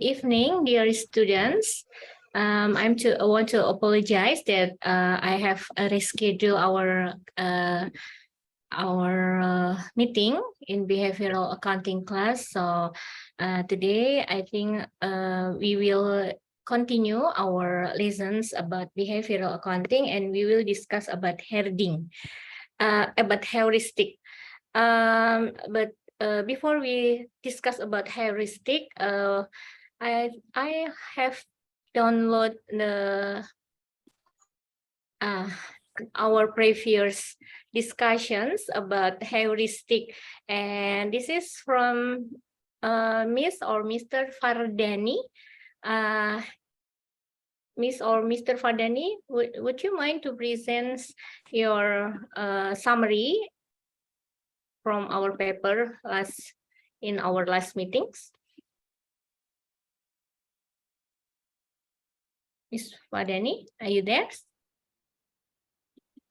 evening, dear students. I want to apologize that I have rescheduled our meeting in behavioral accounting class. So today, I think we will continue our lessons about behavioral accounting, and we will discuss about heuristic. But before we discuss about heuristic, I have download our previous discussions about heuristic, and this is from Miss or Mr. Fardani. Miss or Mr. Fardani, would you mind to present your summary from our paper in our last meetings? Miss Fardani, are you there?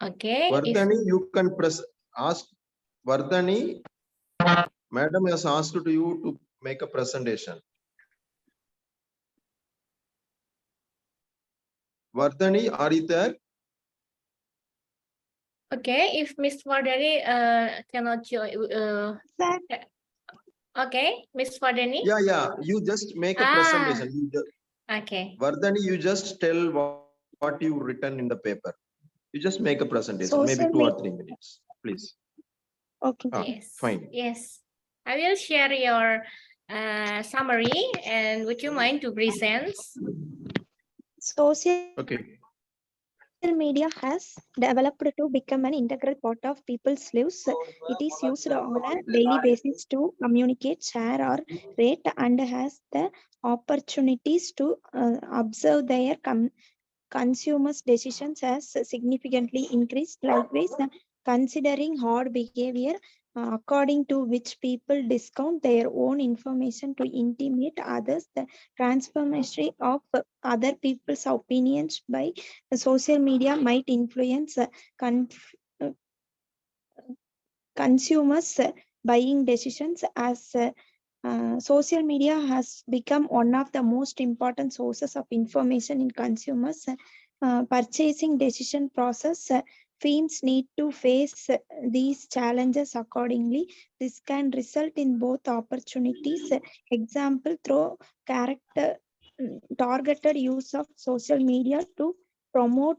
Okay. Vardhani, you can ask Vardhani. Madam has asked you to make a presentation. Vardhani, are you there? Okay, if Miss Vardani cannot join. Okay, Miss Vardani. Yeah. You just make a presentation. Okay. Vardhani, you just tell what you written in the paper. You just make a presentation, maybe 2 or 3 minutes, please. Okay. Yes. Fine. Yes. I will share your summary, and would you mind to present? Social media has developed to become an integral part of people's lives. It is used on a daily basis to communicate, share, or rate, and has the opportunities to observe their consumers' decisions has significantly increased. Likewise, considering hard behavior according to which people discount their own information to intimidate others, the transformation of other people's opinions by social media might influence consumers' buying decisions. As social media has become one of the most important sources of information in consumers' purchasing decision process. Firms need to face these challenges accordingly. This can result in both opportunities. Example, through targeted use of social media to promote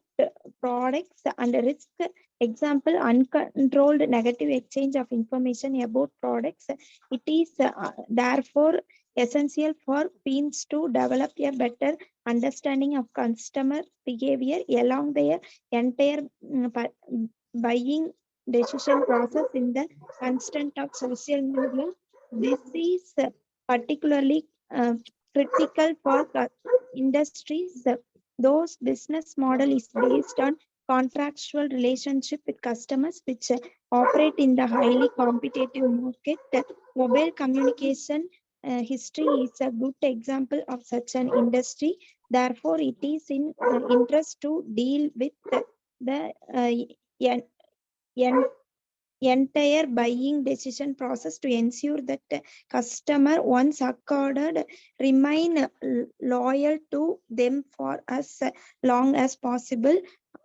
products, and risk. Example, uncontrolled negative exchange of information about products. It is therefore essential for firms to develop a better understanding of customer behavior along their entire buying decision process in the context of social media. This is particularly critical for industries those business model is based on contractual relationship with customers which operate in the highly competitive market. Mobile communication history is a good example of such an industry. Therefore, it is in interest to deal with the entire buying decision process to ensure that the customer, once accorded, remain loyal to them for as long as possible.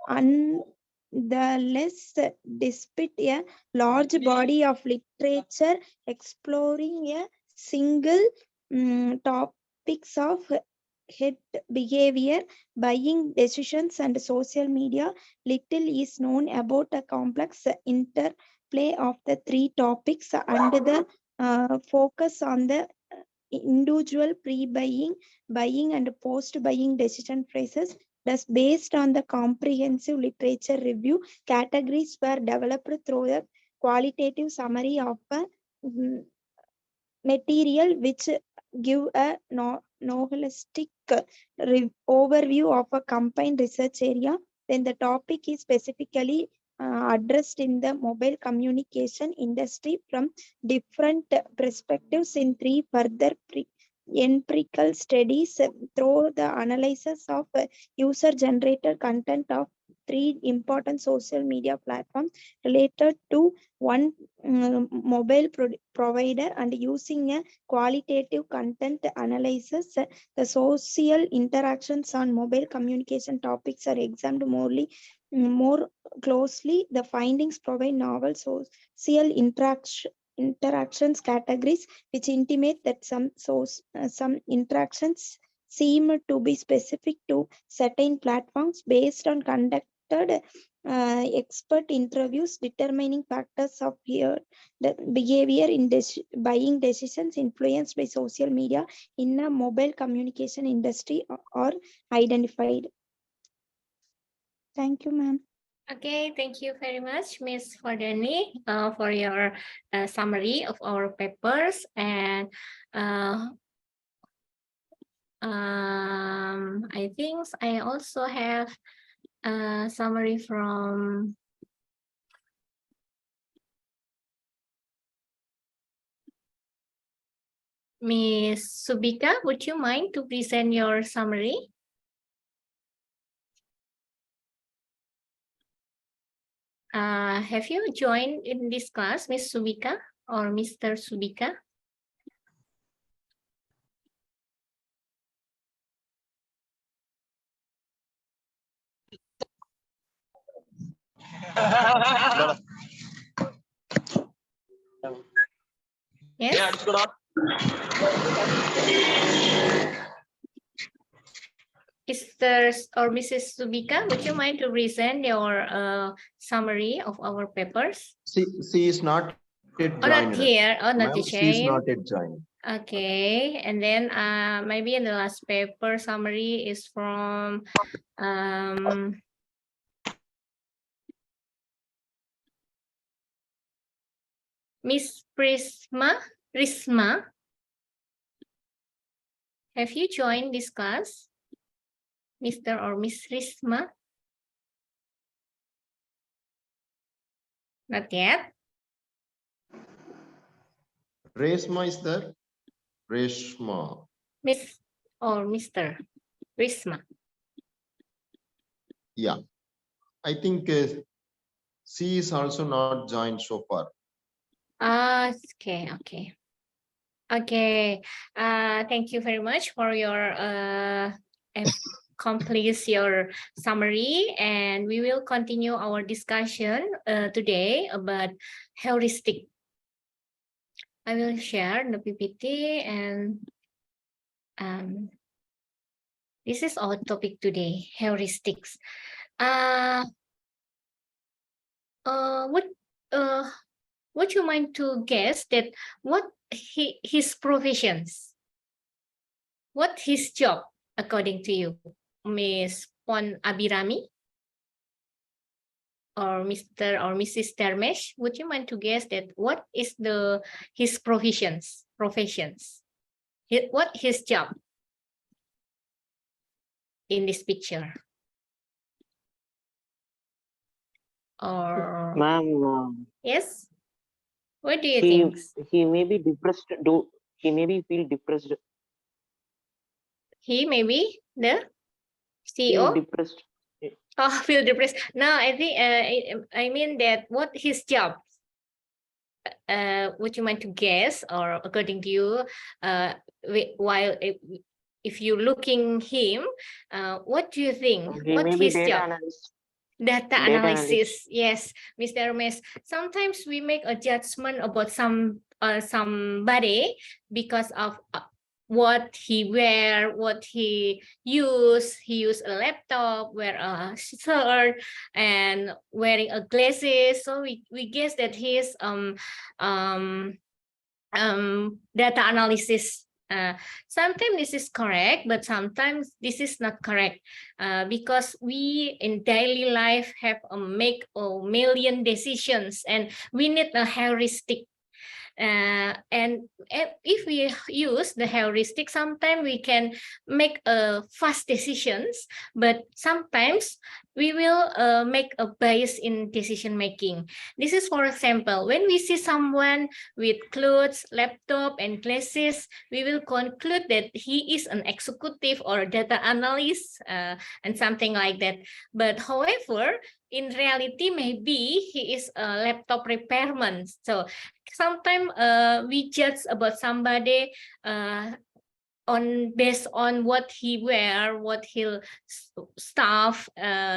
Nonetheless, despite a large body of literature exploring a single topics of head behavior, buying decisions, and social media, little is known about a complex interplay of the three topics and the focus on the individual pre-buying, buying, and post-buying decision phrases. Thus, based on the comprehensive literature review, categories were developed through a qualitative summary of a material which give a holistic overview of a combined research area. Then the topic is specifically addressed in the mobile communication industry from different perspectives in 3 further empirical studies through the analysis of user-generated content of 3 important social media platforms related to one mobile provider and using a qualitative content analysis. The social interactions on mobile communication topics are examined more closely. The findings provide novel social interactions categories, which intimate that some interactions seem to be specific to certain platforms based on conducted expert interviews. Determining factors of the behavior in buying decisions influenced by social media in a mobile communication industry are identified. Thank you, ma'am. Okay, thank you very much, Ms. Fardani, for your summary of our papers. And I think I also have a summary from Ms. Subika. Would you mind to present your summary? Have you joined in this class, Ms. Subika or Mr. Subika? Yes. Mr. or Mrs. Subika, would you mind to present your summary of our papers? She is not yet Oh, not joined. here. Oh, not Ma'am, she is joined. not yet joined. Okay, and then maybe in the last paper summary is from Miss Risma. Have you joined this class, Mr. or Miss Risma? Not yet. Reshma is there? Reshma. Miss or Mr. Risma. Yeah. I think she is also not joined so far. Okay. Thank you very much for your complete your summary, and we will continue our discussion today about heuristic. I will share the PPT, and this is our topic today, heuristics. Would you mind to guess that what his professions? What his job according to you, Miss Pon Abirami or Mr. or Mrs. Termesh? Would you mind to guess that what is his professions? What his job in this picture? Or Ma'am, yes? What do you think? he may be depressed. He may be feel depressed. He may be the Feel CEO. depressed. Oh, feel depressed. No, I think I mean that what his job. Would you mind to guess, or according to you, while if you looking him, what do you think? He What may be his data job? analyst. Data analysis. Yes, Mr. Hermes. Sometimes we make a judgment about somebody because of what he wear, what he use. He use a laptop, wear a shirt, and wearing a glasses. So we guess that he is data analysis. Sometimes this is correct, but sometimes this is not correct, because we in daily life have make a million decisions, and we need a heuristic. And if we use the heuristic, sometimes we can make fast decisions, but sometimes we will make a bias in decision making. This is, for example, when we see someone with clothes, laptop, and glasses, we will conclude that he is an executive or data analyst and something like that. But however, in reality, maybe he is a laptop repairman. So sometimes we judge about somebody based on what he wear, what he'll staff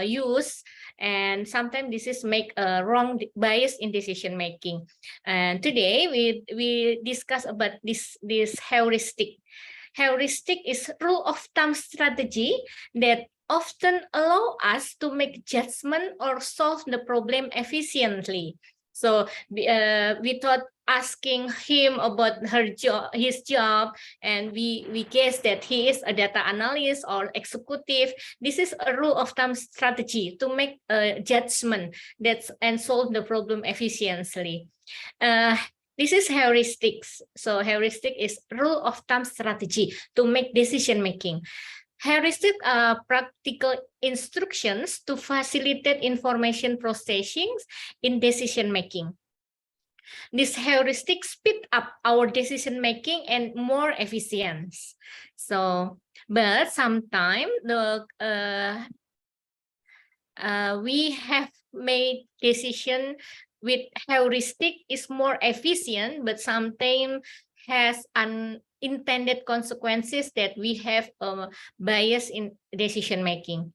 use, and sometimes this is make a wrong bias in decision making. And today we discuss about this heuristic. Heuristic is rule of thumb strategy that often allow us to make judgment or solve the problem efficiently. So without asking him about his job, and we guess that he is a data analyst or executive. This is a rule of thumb strategy to make a judgment and solve the problem efficiently. This is heuristics. So heuristic is rule of thumb strategy to make decision making. Heuristics are practical instructions to facilitate information processing in decision making. This heuristic speed up our decision making and more efficient. So, but sometimes we have made decision with heuristic is more efficient, but sometimes has unintended consequences that we have bias in decision making.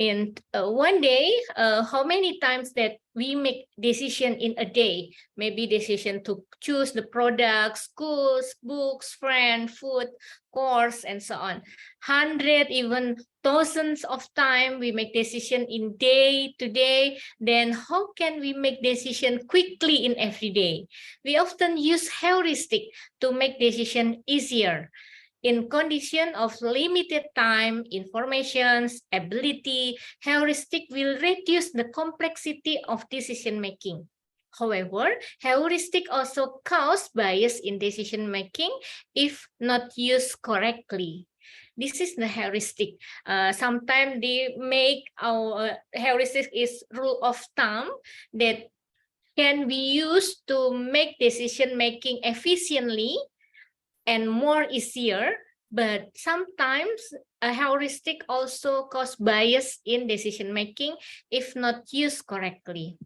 And one day, how many times that we make decision in a day? Maybe decision to choose the products, schools, books, friend, food, course, and so on. 100, even thousands of time we make decision in day to day. Then how can we make decision quickly in every day? We often use heuristic to make decision easier. In condition of limited time, informations, ability, heuristic will reduce the complexity of decision making. However, heuristic also cause bias in decision making if not used correctly. This is the heuristic. Sometimes they make our heuristic is rule of thumb that can be used to make decision making efficiently and more easier, but sometimes a heuristic also cause bias in decision making if not used correctly.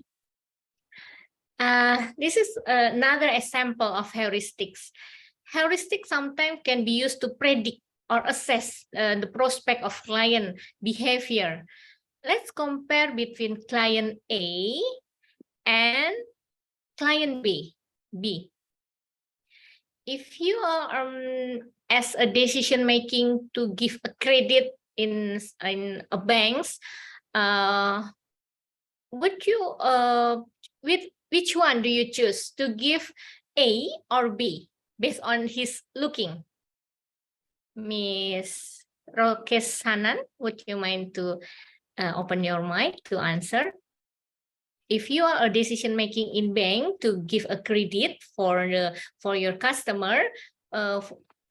This is another example of heuristics. Heuristics sometimes can be used to predict or assess the prospect of client behavior. Let's compare between client A and client B. If you are as a decision making to give a credit in a banks, which one do you choose to give, A or B, based on his looking? Miss Rokesanan, would you mind to open your mic to answer? If you are a decision making in bank to give a credit for your customer,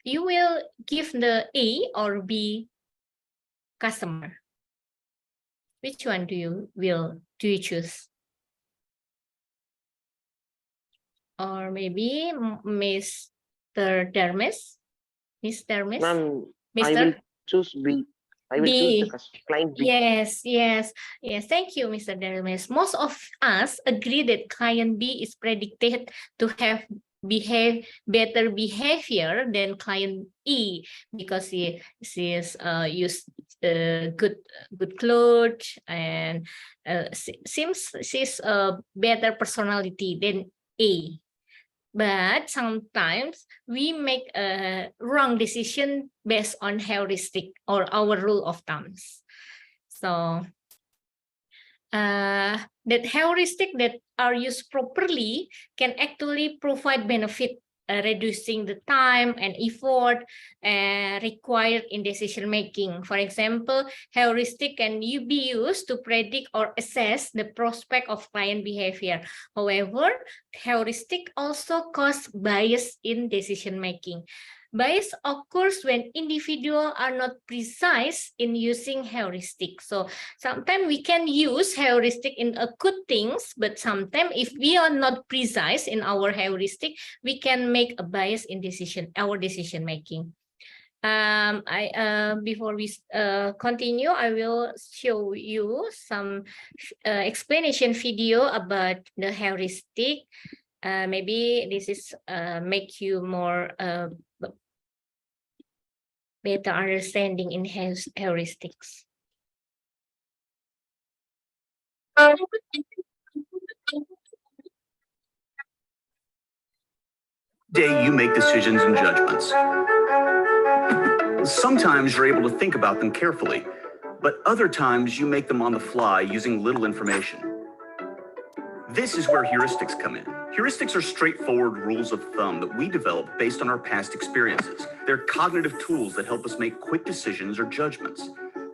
you will give the A or B customer. Which one do you choose? Or maybe Mr. Dermis? Miss Dermis? Ma'am, I Mr. will choose B. I will choose the client B. Yes. Thank you, Mr. Dermis. Most of us agree that client B is predicted to have better behavior than client E because she is used good clothes and seems she's a better personality than A. But sometimes we make a wrong decision based on heuristic or our rule of thumbs. So that heuristic that are used properly can actually provide benefit, reducing the time and effort required in decision making. For example, heuristic can be used to predict or assess the prospect of client behavior. However, heuristic also cause bias in decision making. Bias occurs when individuals are not precise in using heuristic. So sometimes we can use heuristic in a good things, but sometimes if we are not precise in our heuristic, we can make a bias in our decision making. Before we continue, I will show you some explanation video about the heuristic. Maybe this is make you more better understanding in heuristics. Day you make decisions and judgments. Sometimes you're able to think about them carefully, but other times you make them on the fly using little information. This is where heuristics come in. Heuristics are straightforward rules of thumb that we develop based on our past experiences. They're cognitive tools that help us make quick decisions or judgments.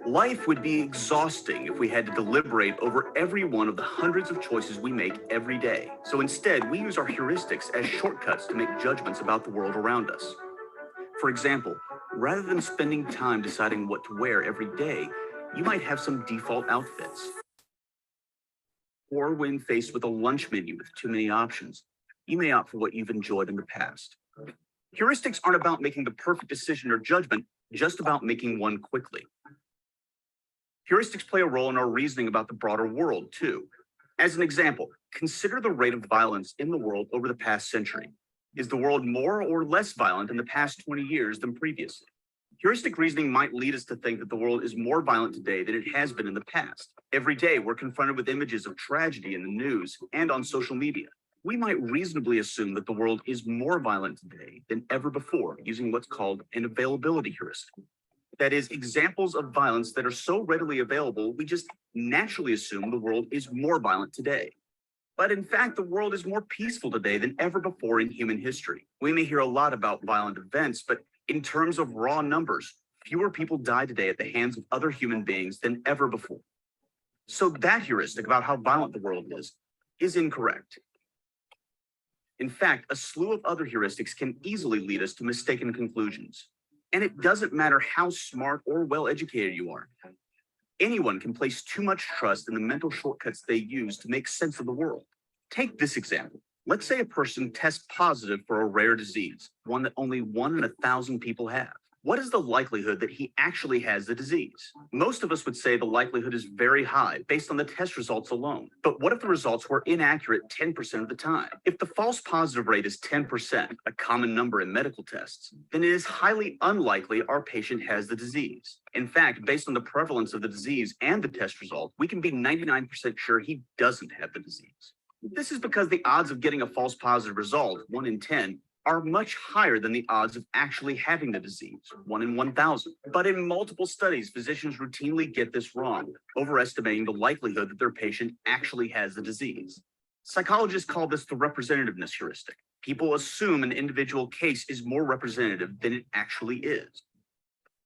Life would be exhausting if we had to deliberate over every one of the hundreds of choices we make every day. So instead, we use our heuristics as shortcuts to make judgments about the world around us. For example, rather than spending time deciding what to wear every day, you might have some default outfits. Or when faced with a lunch menu with too many options, you may opt for what you've enjoyed in the past. Heuristics aren't about making the perfect decision or judgment, just about making one quickly. Heuristics play a role in our reasoning about the broader world, too. As an example, consider the rate of violence in the world over the past century. Is the world more or less violent in the past 20 years than previously? Heuristic reasoning might lead us to think that the world is more violent today than it has been in the past. Every day, we're confronted with images of tragedy in the news and on social media. We might reasonably assume that the world is more violent today than ever before using what's called an availability heuristic. That is, examples of violence that are so readily available, we just naturally assume the world is more violent today. But in fact, the world is more peaceful today than ever before in human history. We may hear a lot about violent events, but in terms of raw numbers, fewer people die today at the hands of other human beings than ever before. So that heuristic about how violent the world is incorrect. In fact, a slew of other heuristics can easily lead us to mistaken conclusions. And it doesn't matter how smart or well-educated you are. Anyone can place too much trust in the mental shortcuts they use to make sense of the world. Take this example. Let's say a person tests positive for a rare disease, one that only 1 in 1,000 people have. What is the likelihood that he actually has the disease? Most of us would say the likelihood is very high based on the test results alone. But what if the results were inaccurate 10% of the time? If the false positive rate is 10%, a common number in medical tests, then it is highly unlikely our patient has the disease. In fact, based on the prevalence of the disease and the test result, we can be 99% sure he doesn't have the disease. This is because the odds of getting a false positive result, 1 in 10, are much higher than the odds of actually having the disease, 1 in 1,000. But in multiple studies, physicians routinely get this wrong, overestimating the likelihood that their patient actually has the disease. Psychologists call this the representativeness heuristic. People assume an individual case is more representative than it actually is.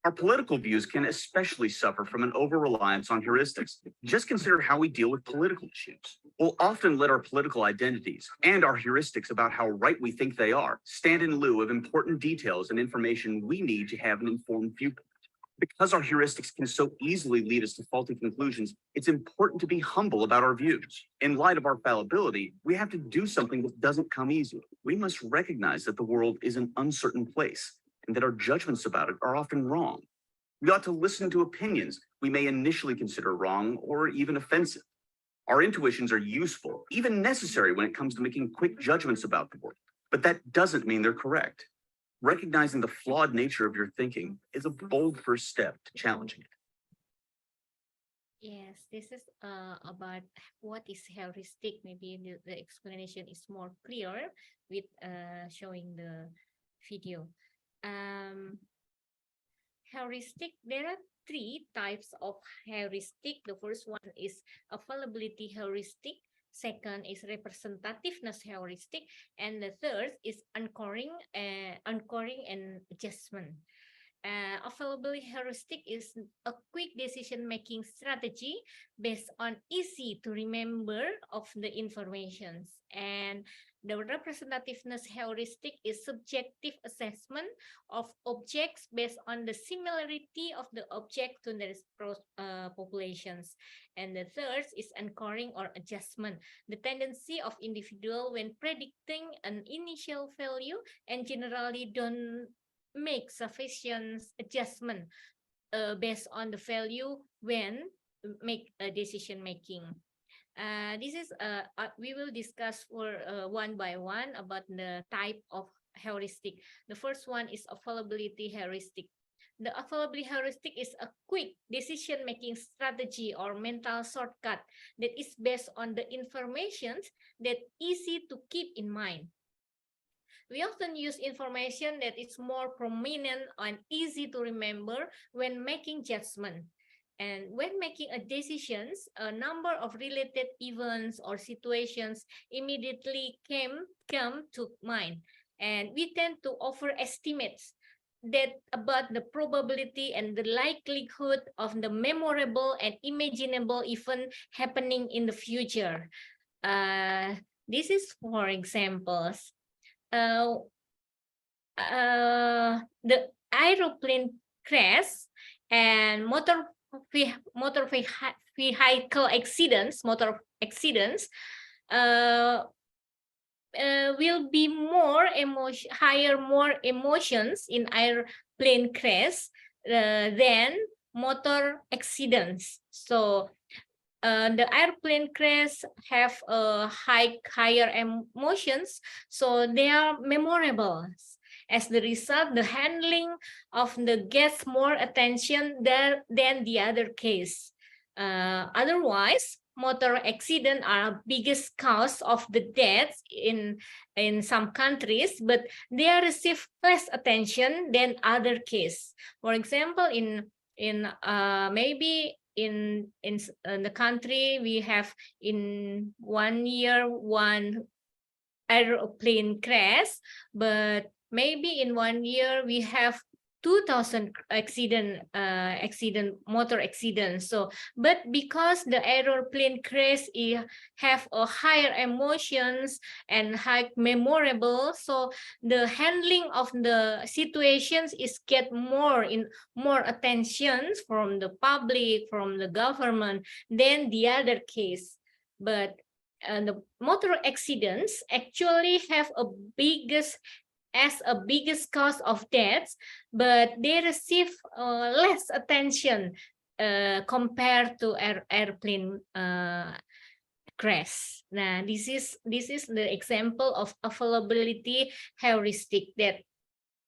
Our political views can especially suffer from an over-reliance on heuristics. Just consider how we deal with political issues. We'll often let our political identities and our heuristics about how right we think they are stand in lieu of important details and information we need to have an informed viewpoint. Because our heuristics can so easily lead us to faulty conclusions, it's important to be humble about our views. In light of our fallibility, we have to do something that doesn't come easy. We must recognize that the world is an uncertain place, and that our judgments about it are often wrong. We ought to listen to opinions we may initially consider wrong or even offensive. Our intuitions are useful, even necessary when it comes to making quick judgments about the world, but that doesn't mean they're correct. Recognizing the flawed nature of your thinking is a bold first step to challenging it. Yes, this is about what is heuristic. Maybe the explanation is more clear with showing the video. Heuristic, there are 3 types of heuristic. The first one is availability heuristic. Second is representativeness heuristic. And the third is anchoring and adjustment. Availability heuristic is a quick decision-making strategy based on easy to remember of the informations. And the representativeness heuristic is subjective assessment of objects based on the similarity of the object to the populations. And the third is anchoring or adjustment, the tendency of individual when predicting an initial value and generally don't make sufficient adjustment based on the value when make a decision making. This is we will discuss for one by one about the type of heuristic. The first one is availability heuristic. The availability heuristic is a quick decision-making strategy or mental shortcut that is based on the information that easy to keep in mind. We often use information that is more prominent and easy to remember when making judgment. And when making a decisions, a number of related events or situations immediately come to mind. And we tend to overestimate that about the probability and the likelihood of the memorable and imaginable event happening in the future. This is for examples. The aeroplane crash and motor vehicle accidents, will be more higher emotions in airplane crash than motor accidents. So the airplane crash have higher emotions, so they are memorable. As the result, the handling of the gets more attention than the other case. Otherwise, motor accident are biggest cause of the deaths in some countries, but they receive less attention than other case. For example, in maybe in the country we have in 1 year one aeroplane crash, but maybe in 1 year we have 2,000 motor accidents. So, but because the aeroplane crash have a higher emotions and high memorable, so the handling of the situations is get more attention from the public, from the government than the other case. But the motor accidents actually have a biggest cause of deaths, but they receive less attention compared to airplane crash. Now, this is the example of availability heuristic. That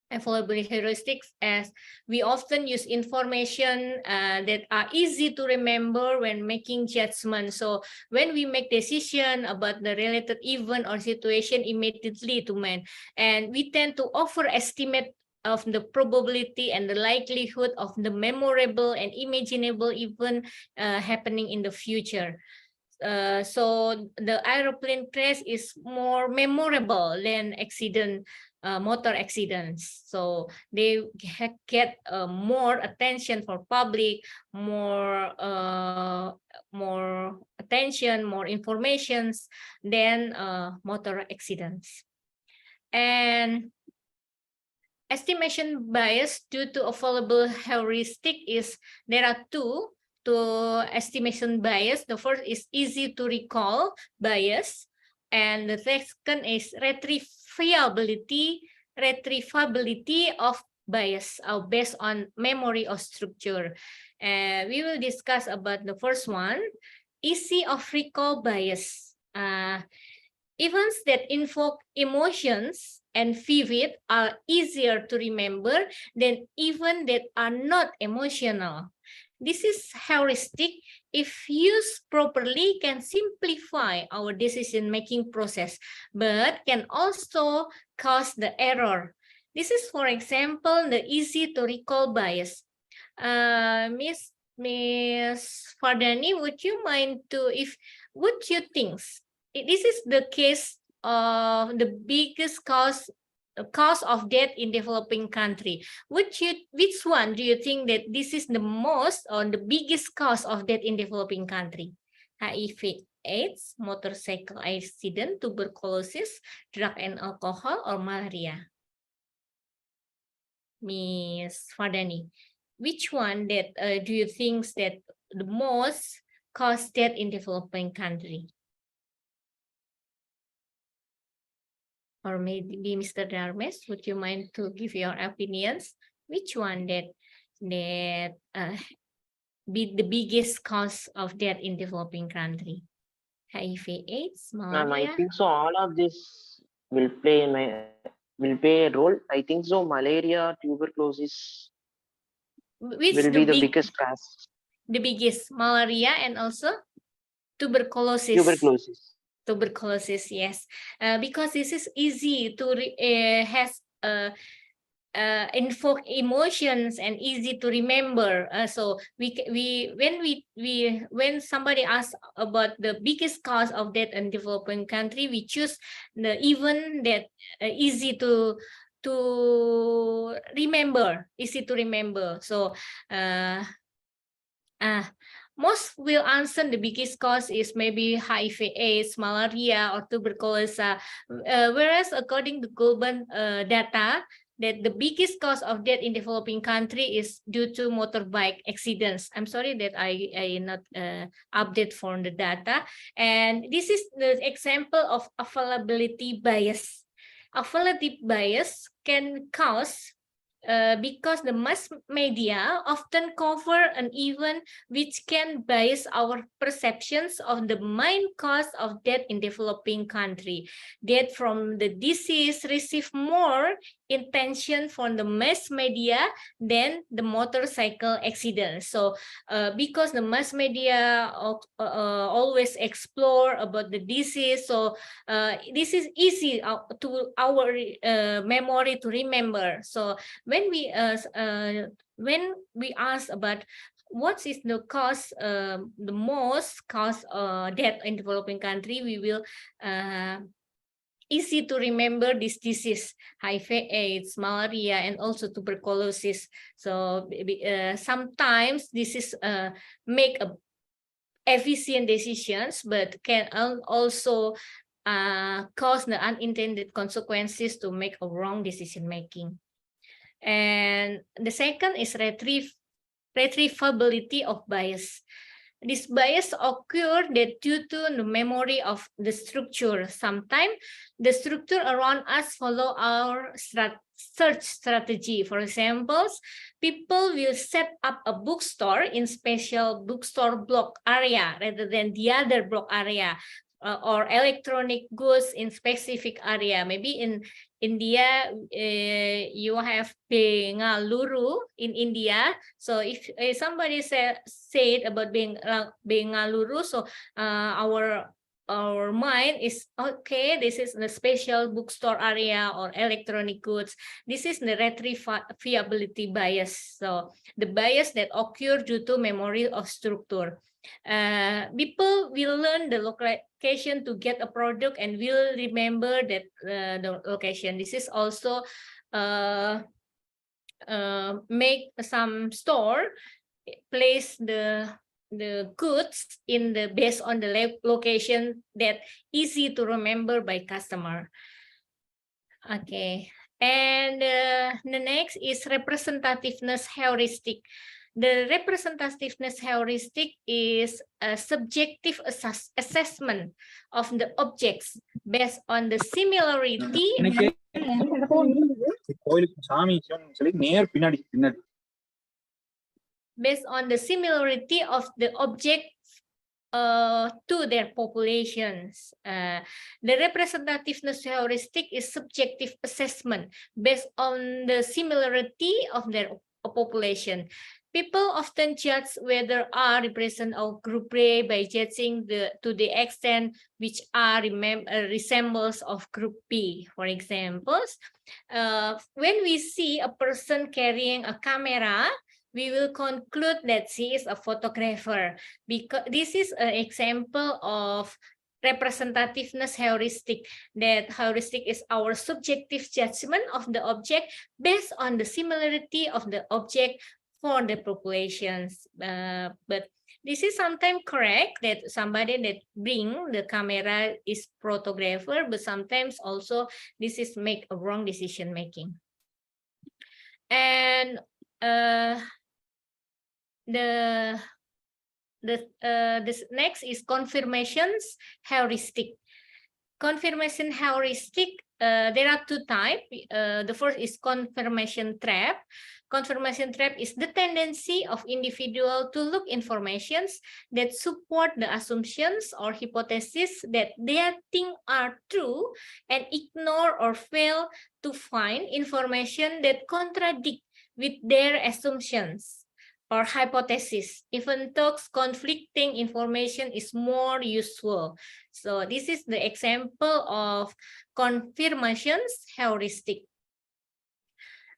availability heuristics, as we often use information that are easy to remember when making judgment. So when we make decision about the related event or situation immediately to mind, and we tend to overestimate of the probability and the likelihood of the memorable and imaginable event happening in the future. So the aeroplane crash is more memorable than motor accidents. So they get more attention for public, more attention, more informations than motor accidents. And estimation bias due to available heuristic is there are two to estimation bias. The first is easy to recall bias, and the second is retrievability of bias based on memory or structure. We will discuss about the first one, easy of recall bias. Events that invoke emotions and vivid are easier to remember than events that are not emotional. This is heuristic, if used properly, can simplify our decision-making process, but can also cause the error. This is, for example, the easy to recall bias. Miss Fardani, would you mind to, would you think this is the case of the biggest cause cause of death in developing country. Which one do you think that this is the most or the biggest cause of death in developing country? HIV/AIDS, motorcycle accident, tuberculosis, drug and alcohol, or malaria? Miss Fardani, which one that do you think that the most cause death in developing country? Or maybe Mr. Darmes, would you mind to give your opinions? Which one that be the biggest cause of death in developing country? HIV/AIDS, Ma'am, I malaria? think so. All of this will play a role. I think so. Malaria, tuberculosis Which will be the biggest cause. The biggest, malaria and also tuberculosis. Tuberculosis, yes, because this is easy to invoke emotions and easy to remember. So when somebody asks about the biggest cause of death in developing country, we choose the even that easy to remember, So most will answer the biggest cause is maybe HIV/AIDS, malaria, or tuberculosis. Whereas according to global data, that the biggest cause of death in developing country is due to motorbike accidents. I'm sorry that I not update for the data. And this is the example of availability bias. Availability bias can cause because the mass media often cover an event which can bias our perceptions of the main cause of death in developing country. Death from the disease receive more attention from the mass media than the motorcycle accident. So because the mass media always explore about the disease, so this is easy to our memory to remember. So when we ask about what is the cause, the most cause death in developing country, we will easy to remember this disease, HIV/AIDS, malaria, and also tuberculosis. So sometimes this is make a efficient decisions, but can also cause the unintended consequences to make a wrong decision making. And the second is retrievability of bias. This bias occur that due to the memory of the structure. Sometimes the structure around us follow our search strategy. For example, people will set up a bookstore in special bookstore block area rather than the other block area. Or electronic goods in specific area. Maybe in India, you have Bengaluru in India. So if somebody said about Bengaluru, so our mind is okay. This is the special bookstore area or electronic goods. This is the retrievability bias. So the bias that occur due to memory of structure. People will learn the location to get a product and will remember that the location. This is also make some store place the goods in the based on the location that easy to remember by customer. Okay, and the next is representativeness heuristic. The representativeness heuristic is a subjective assessment of the objects based on the similarity. Based on the similarity of the object to their populations. The representativeness heuristic is subjective assessment based on the similarity of their population. People often judge whether R represent a group A by judging to the extent which R resembles of group B. For example, when we see a person carrying a camera, we will conclude that she is a photographer, because this is an example of representativeness heuristic, that heuristic is our subjective judgment of the object based on the similarity of the object for the populations. But this is sometimes correct, that somebody that bring the camera is photographer, but sometimes also this is make a wrong decision making. And this next is confirmations heuristic. Confirmation heuristic, there are two types. The first is confirmation trap. Confirmation trap is the tendency of individual to look informations that support the assumptions or hypotheses that they think are true and ignore or fail to find information that contradict with their assumptions or hypothesis, even though conflicting information is more useful. So this is the example of confirmations heuristic.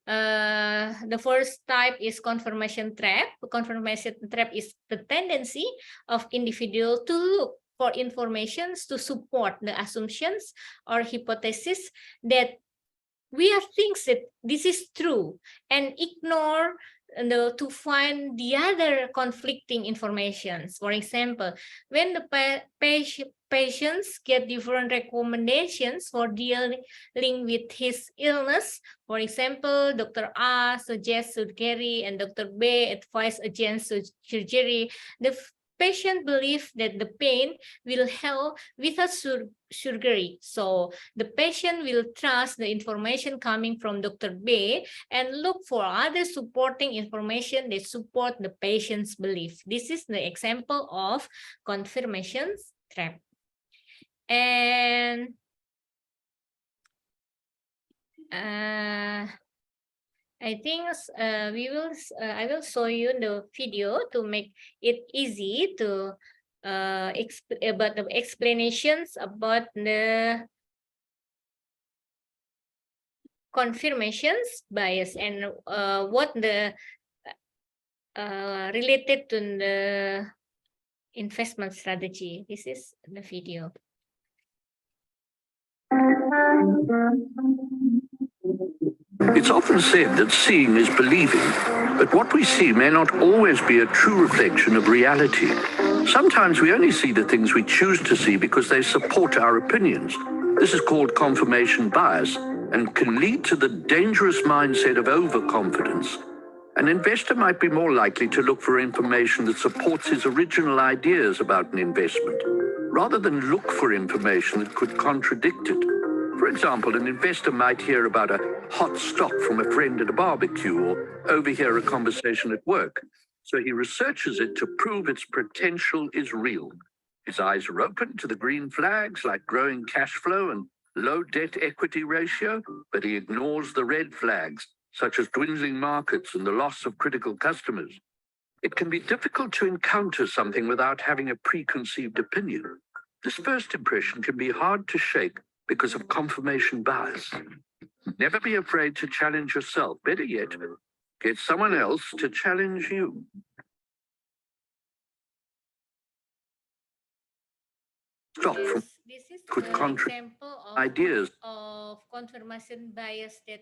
The first type is confirmation trap. Confirmation trap is the tendency of individual to look for informations to support the assumptions or hypothesis that we are thinks that this is true and ignore to find the other conflicting informations. For example, when the patients get different recommendations for dealing with his illness, for example, Dr. A suggests surgery and Dr. B advises against surgery, the patient believes that the pain will heal without surgery. So the patient will trust the information coming from Dr. B and look for other supporting information that support the patient's belief. This is the example of confirmations trap. And I think I will show you the video to make it easy to about the explanations about the confirmations bias and what the related to the investment strategy. This is the video. It's often said that seeing is believing, but what we see may not always be a true reflection of reality. Sometimes we only see the things we choose to see because they support our opinions. This is called confirmation bias and can lead to the dangerous mindset of overconfidence. An investor might be more likely to look for information that supports his original ideas about an investment, rather than look for information that could contradict it. For example, an investor might hear about a hot stock from a friend at a barbecue or overhear a conversation at work. So he researches it to prove its potential is real. His eyes are open to the green flags like growing cash flow and low debt equity ratio, but he ignores the red flags, such as dwindling markets and the loss of critical customers. It can be difficult to encounter something without having a preconceived opinion. This first impression can be hard to shake because of confirmation bias. Never be afraid to challenge yourself. Better yet, get someone else to challenge you. Stop from This is could the contradict example ideas. of confirmation bias that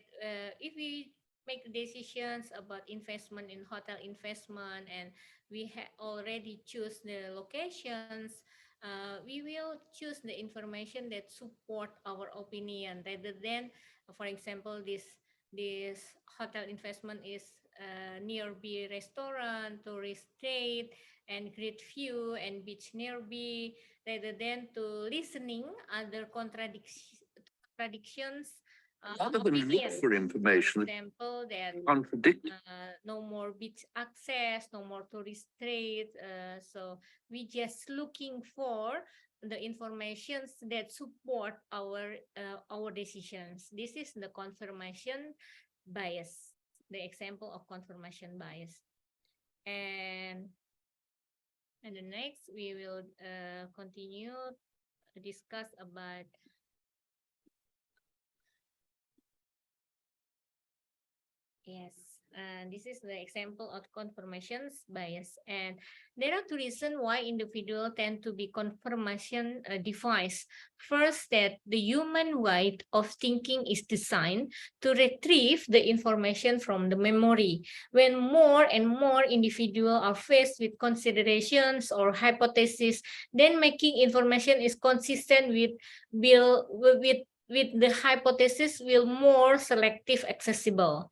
if we make decisions about investment in hotel investment and we already choose the locations, we will choose the information that support our opinion rather than, for example, this hotel investment is nearby restaurant, tourist trade, and great view and beach nearby, rather than to listening other contradictions. Rather than look for information for example, that contradict. no more beach access, no more tourist trade. So we just looking for the informations that support our decisions. This is the confirmation bias, the example of confirmation bias. And the next we will continue to discuss about yes. And this is the example of confirmation bias. And there are two reasons why individuals tend to be confirmation device. First, that the human way of thinking is designed to retrieve the information from the memory. When more and more individuals are faced with considerations or hypotheses, then making information is consistent with the hypothesis will more selective accessible.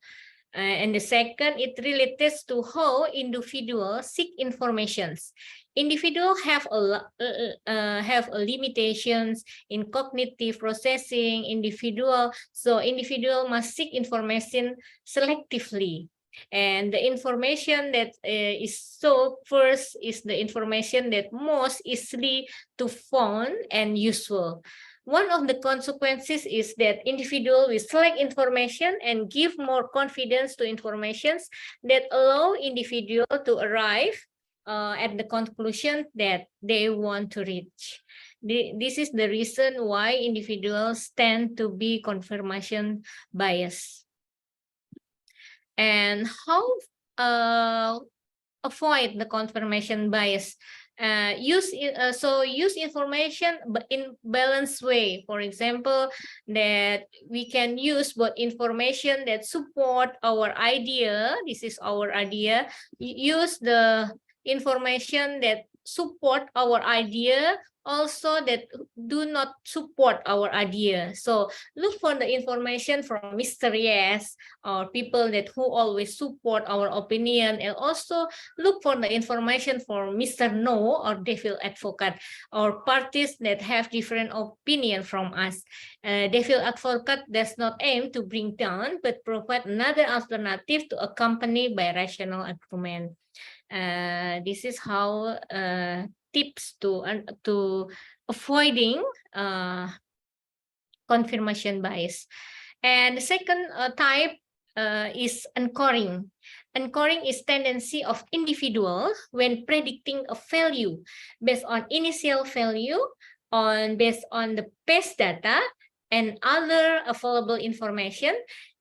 And the second, it relates to how individuals seek informations. Individuals have limitations in cognitive processing. So individual must seek information selectively. And the information that is sought first is the information that most easily to found and useful. One of the consequences is that individuals will select information and give more confidence to informations that allow individuals to arrive at the conclusion that they want to reach. This is the reason why individuals tend to be confirmation bias. And how avoid the confirmation bias? Use information but in balanced way. For example, that we can use both information that support our idea. This is our idea. Use the information that support our idea, also that do not support our idea. So look for the information from Mr. Yes, or people that who always support our opinion, and also look for the information for Mr. No or devil advocate, or parties that have different opinion from us. Devil advocate does not aim to bring down, but provide another alternative to accompany by rational argument. This is how tips to avoiding confirmation bias. And the second type is anchoring. Anchoring is tendency of individuals when predicting a value based on initial value, based on the past data and other available information,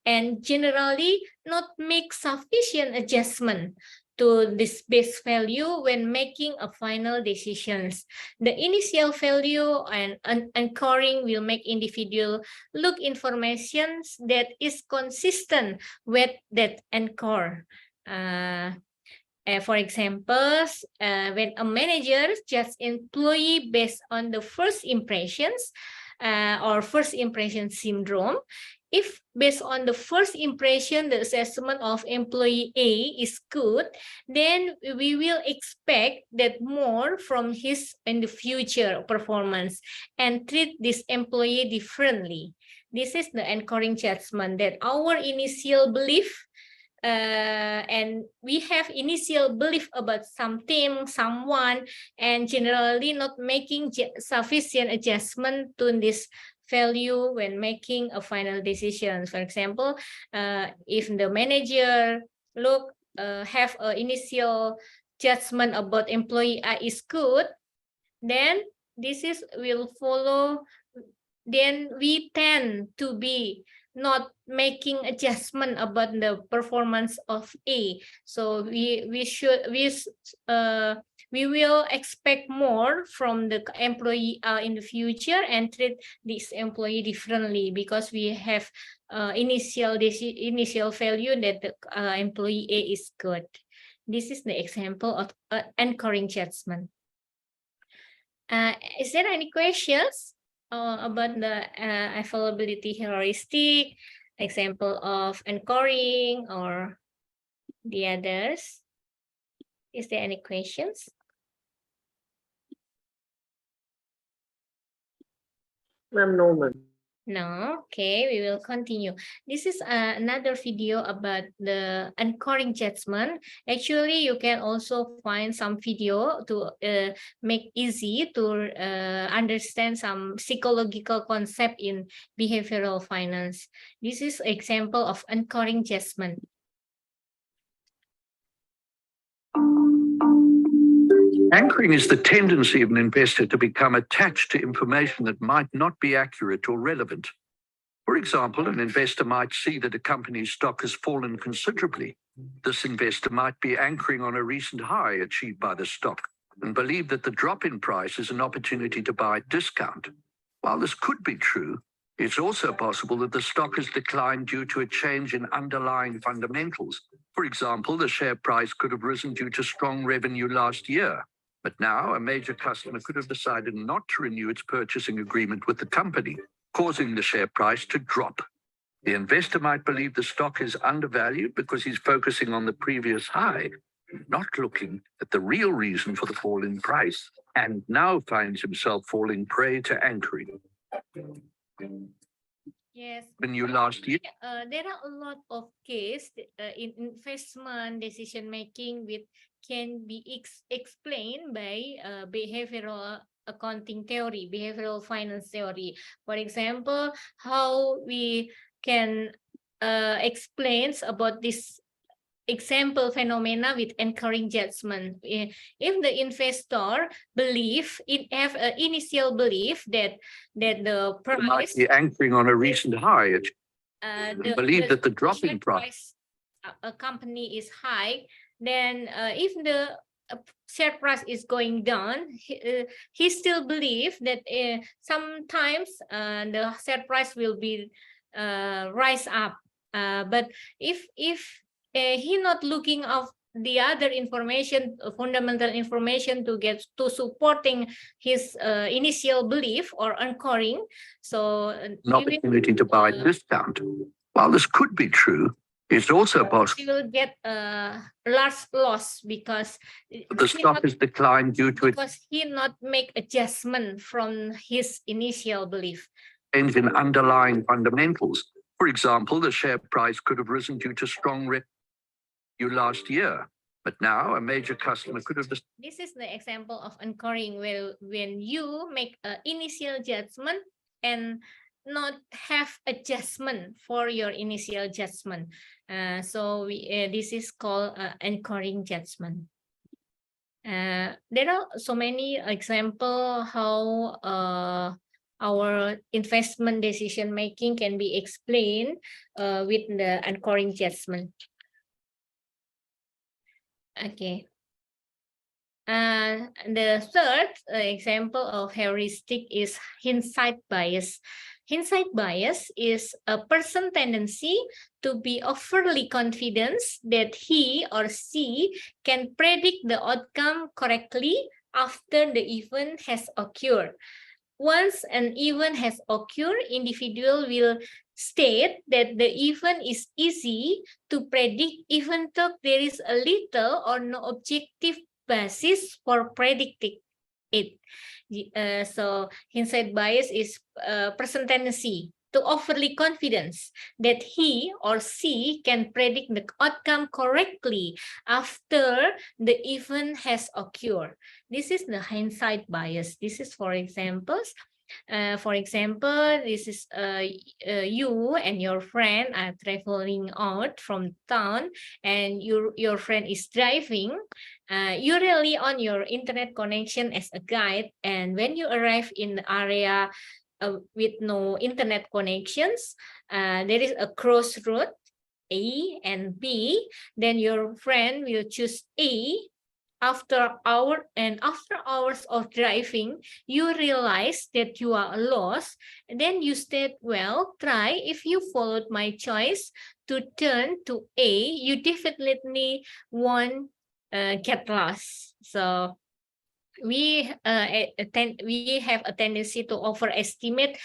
and generally not make sufficient adjustment to this base value when making a final decisions. The initial value and anchoring will make individual look information that is consistent with that anchor. For example, when a manager judges employee based on the first impressions or first impression syndrome, if based on the first impression, the assessment of employee A is good, then we will expect that more from his in the future performance and treat this employee differently. This is the anchoring judgment, that our initial belief and we have initial belief about something, someone, and generally not making sufficient adjustment to this value when making a final decision. For example, if the manager have an initial judgment about employee A is good, then will follow. Then we tend to be not making adjustment about the performance of A. So we will expect more from the employee in the future and treat this employee differently because we have initial value that the employee A is good. This is the example of anchoring judgment. Is there any questions about the availability heuristic, example of anchoring, or the others? Is there any questions? Ma'am, no, ma'am. No, okay, we will continue. This is another video about the anchoring judgment. Actually, you can also find some video to make easy to understand some psychological concept in behavioral finance. This is example of anchoring judgment. Anchoring is the tendency of an investor to become attached to information that might not be accurate or relevant. For example, an investor might see that a company's stock has fallen considerably This investor might be anchoring on a recent high achieved by the stock and believe that the drop in price is an opportunity to buy at discount. While this could be true, it's also possible that the stock has declined due to a change in underlying fundamentals. For example, the share price could have risen due to strong revenue last year, but now a major customer could have decided not to renew its purchasing agreement with the company, causing the share price to drop. The investor might believe the stock is undervalued because he's focusing on the previous high, not looking at the real reason for the fall in price, and now finds himself falling prey to anchoring. Yes. Revenue last year. There are a lot of cases in investment decision making which can be explained by behavioral accounting theory, behavioral finance theory. For example, how we can explain about this example phenomena with anchoring judgment. If the investor have an initial belief that the price Anchoring on a recent high, believe that the dropping price a company is high, then if the share price is going down, he still believes that sometimes the share price will be rise up. But if he not looking of the other information, fundamental information to get to supporting his initial belief or anchoring, so an opportunity to buy a discount. While this could be true, it's also possible he will get a large loss because the stock has declined due to because he not make adjustment from his initial belief. Change in underlying fundamentals. For example, the share price could have risen due to strong revenue last year, but now a major customer could have. This is the example of anchoring, where when you make an initial judgment and not have adjustment for your initial judgment. So this is called anchoring judgment. There are so many examples how our investment decision making can be explained with the anchoring judgment. Okay. The third example of heuristic is hindsight bias. Hindsight bias is a person's tendency to be overly confident that he or she can predict the outcome correctly after the event has occurred. Once an event has occurred, individual will state that the event is easy to predict even though there is a little or no objective basis for predicting it. So hindsight bias is person tendency to overly confidence that he or she can predict the outcome correctly after the event has occurred. This is the hindsight bias. This is for examples. This is you and your friend are traveling out from town, and your friend is driving. You rely on your internet connection as a guide, and when you arrive in the area with no internet connections, there is a crossroad A and B. Then your friend will choose A. After hours of driving, you realize that you are lost. And then you said, well, try. If you followed my choice to turn to A, you definitely won't get lost. So we have a tendency to overestimate,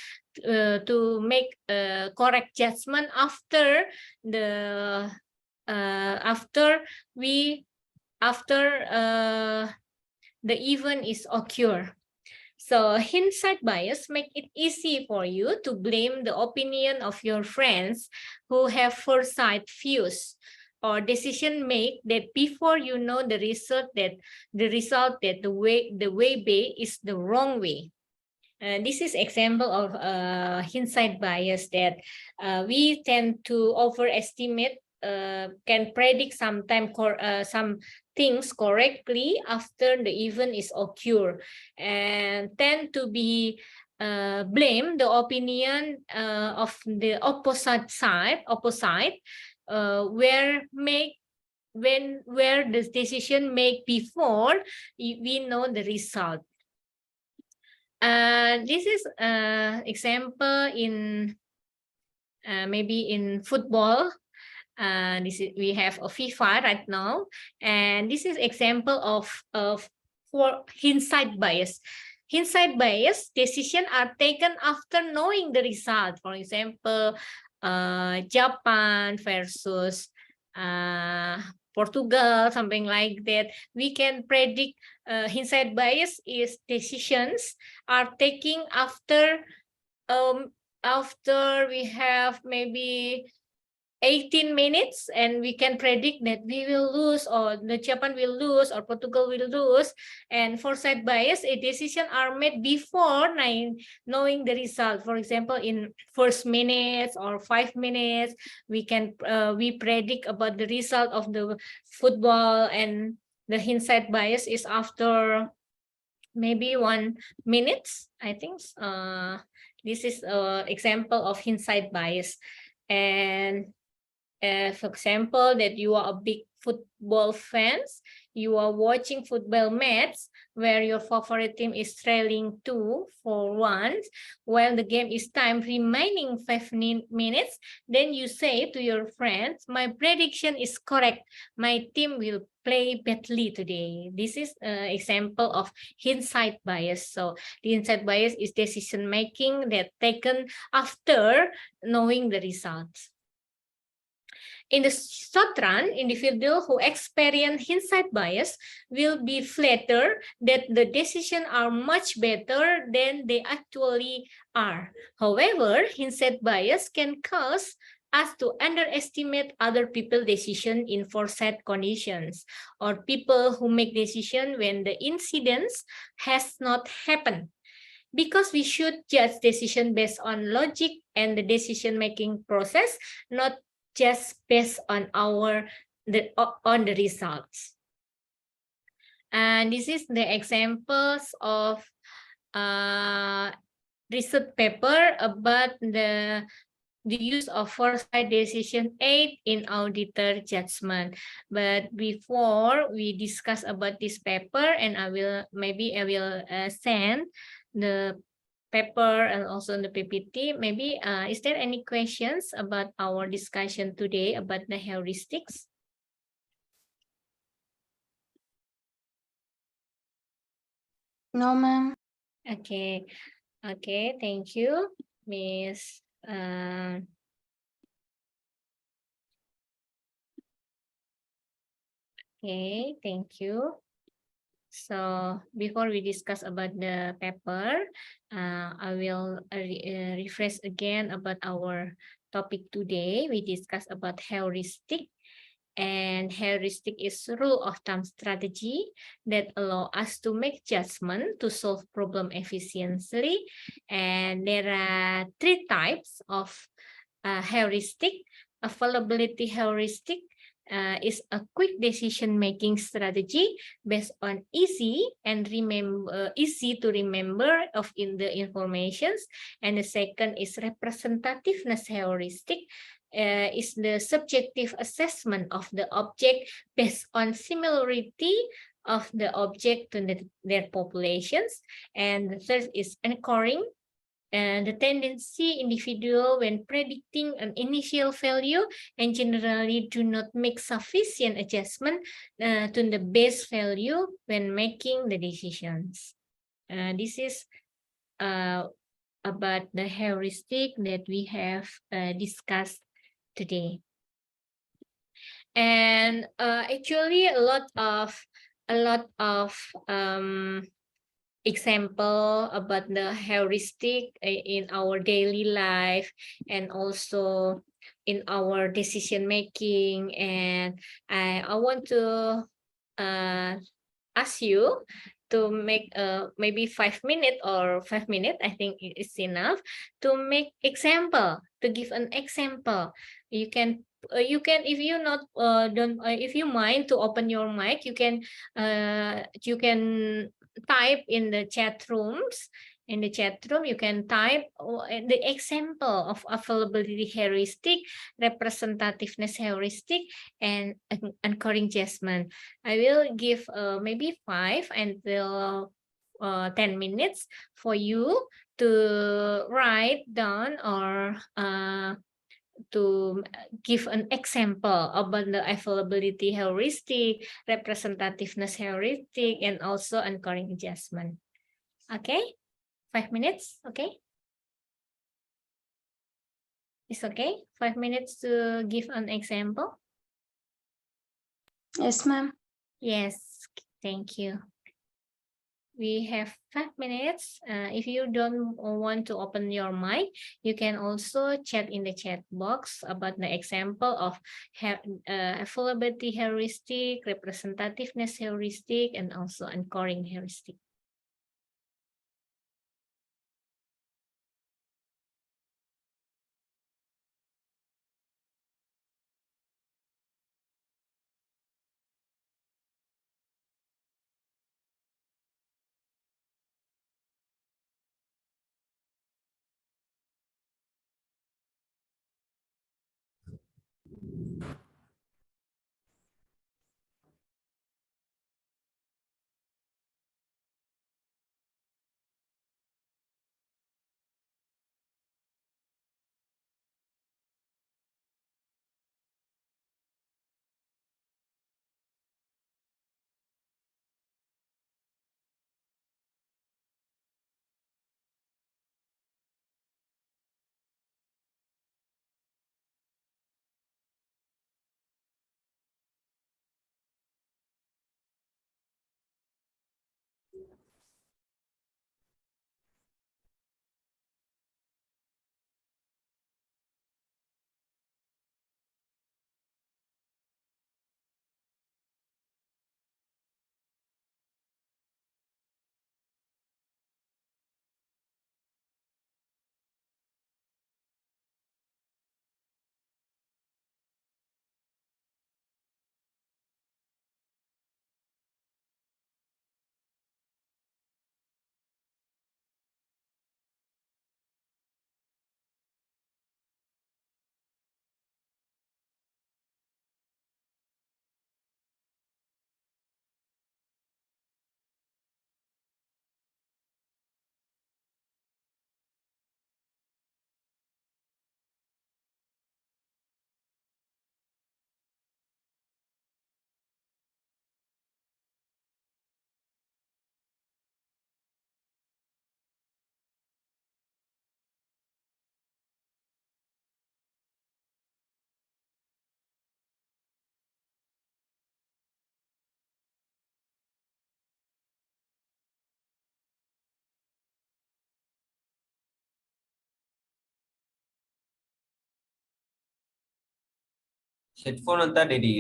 to make a correct judgment after the the event is occur. So hindsight bias make it easy for you to blame the opinion of your friends who have foresight views or decision make that before you know the result that the way B is the wrong way. This is example of hindsight bias, that we tend to overestimate, can predict some things correctly after the event is occur, and tend to be blame the opinion of the opposite, where make where the decision made before we know the result. This is example in maybe in football. We have a FIFA right now, and this is example of for hindsight bias. Hindsight bias decisions are taken after knowing the result. For example, Japan versus Portugal, something like that. We can predict hindsight bias is decisions are taking after we have maybe 18 minutes and we can predict that we will lose or the Japan will lose or Portugal will lose. And foresight bias, a decision are made before knowing the result. For example, in first minutes or 5 minutes, we can we predict about the result of the football, and the hindsight bias is after maybe 1 minute, I think. This is an example of hindsight bias. And for example, that you are a big football fans, you are watching football match where your favorite team is trailing 2-1, while the game is time remaining 5 minutes, then you say to your friends, my prediction is correct, my team will play badly today. This is an example of hindsight bias. So the hindsight bias is decision making that taken after knowing the results. In the short run, individuals who experience hindsight bias will be flattered that the decisions are much better than they actually are. However, hindsight bias can cause us to underestimate other people's decisions in foresight conditions, or people who make decisions when the incidents has not happened. Because we should judge decision based on logic and the decision-making process, not just based on the results. And this is the examples of research paper about the use of foresight decision aid in auditor judgment. But before we discuss about this paper, and I will send the paper and also the PPT. Maybe is there any questions about our discussion today about the heuristics? No, ma'am. Okay, thank you, Miss. Okay, thank you. So before we discuss about the paper, I will refresh again about our topic today. We discuss about heuristic, and heuristic is rule of thumb strategy that allow us to make judgment to solve problem efficiently. And there are 3 types of heuristic. Availability heuristic is a quick decision-making strategy based on easy to remember of the informations. And the second is representativeness heuristic. Is the subjective assessment of the object based on similarity of the object to their populations. And the third is anchoring. And the tendency individual when predicting an initial value and generally do not make sufficient adjustment to the base value when making the decisions. This is about the heuristic that we have discussed today. And actually a lot of example about the heuristic in our daily life and also in our decision making. And I want to ask you to make maybe 5 minutes or 5 minutes, I think it's enough, to make example, to give an example. You can if you not if you mind to open your mic, you can type in the chat rooms, in the chat room, you can type the example of availability heuristic, representativeness heuristic, and anchoring adjustment. I will give maybe 5 until 10 minutes for you to write down or to give an example about the availability heuristic, representativeness heuristic, and also anchoring adjustment. Okay, 5 minutes, okay? It's okay, 5 minutes to give an example? Yes, ma'am. Yes, thank you. We have 5 minutes. If you don't want to open your mic, you can also chat in the chat box about the example of availability heuristic, representativeness heuristic, and also anchoring heuristic. Headphone అంతా ready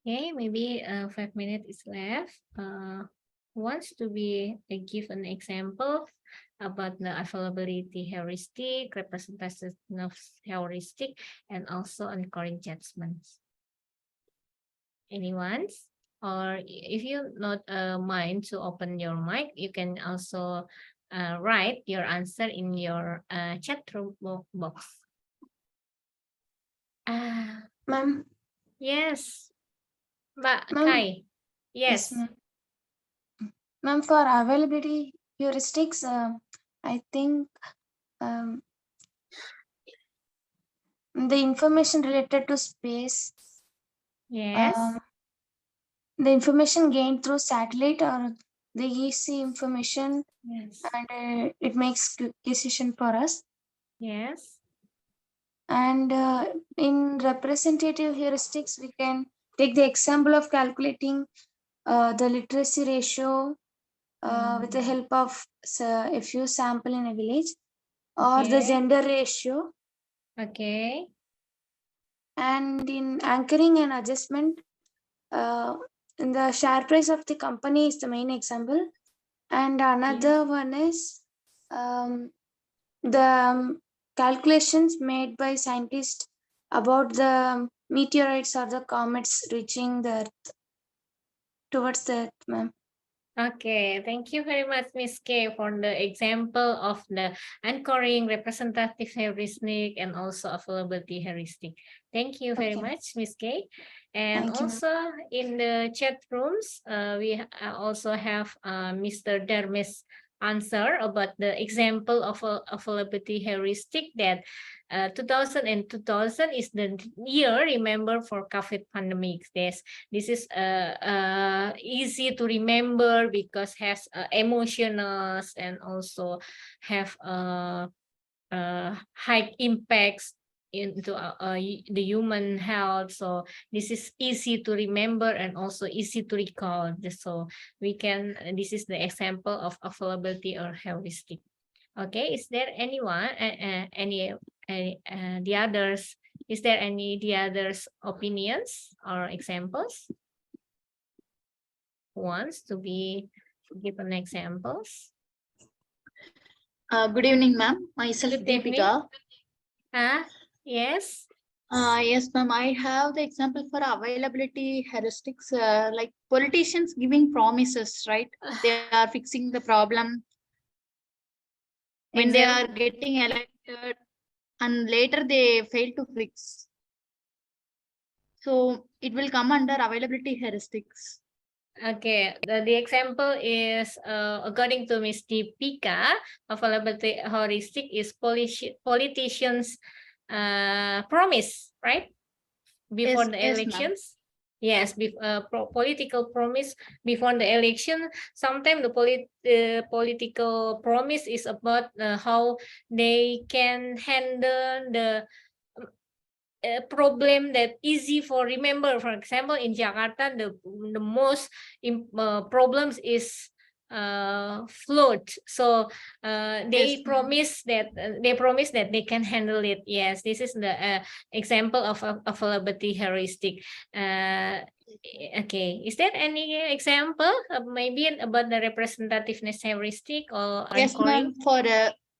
Okay, maybe 5 minutes is left. Wants to be give an example about the availability heuristic, representativeness heuristic, and also anchoring judgments. Anyone? Or if you not mind to open your mic, you can also write your answer in your chat room box. Ma'am. Yes, Mbak Ma'am. Kai. Yes. Ma'am. Ma'am, for availability heuristics, I think the information related to space, Yes. the information gained through satellite or the EC information, Yes. and it makes decision for us. Yes. And in representative heuristics, we can take the example of calculating the literacy ratio with the help of a few sample in a village, or the Okay. gender ratio. Okay. And in anchoring and adjustment, in the share price of the company is the main example. And another one is the calculations made by scientists about the meteorites or the comets reaching the Earth, towards the Earth, ma'am. Okay, thank you very much, Miss K, for the example of the anchoring representative heuristic and also availability heuristic. Thank you very much, Miss K. And Thank you, also in the chat rooms, we also have Mr. Dermis answer about the example of availability heuristic that 2000 and 2000 is the year, remember, for COVID pandemic. Yes, this is easy to remember because has emotionals and also have high impacts into the human health. So this is easy to remember and also easy to recall. So we can, this is the example of availability or heuristic. Okay, is there anyone, any the others, is there any the others opinions or examples? Who wants to be given examples? Good evening, ma'am. Myself, Good evening. Deepika. Yes. Yes, ma'am. I have the example for availability heuristics, like politicians giving promises, right? They are fixing the problem when they are getting elected, and later they fail to fix. So it will come under availability heuristics. Okay, the example is according to Ms. Deepika, availability heuristic is politicians promise, right? Before the elections. Yes, political promise before the election. Sometimes the political promise is about how they can handle the problem that easy for remember. For example, in Jakarta, the most problems is flood. So they promise that they can handle it. Yes, this is the example of availability heuristic. Okay, is there any example maybe about the representativeness heuristic or Yes, anchoring? ma'am. For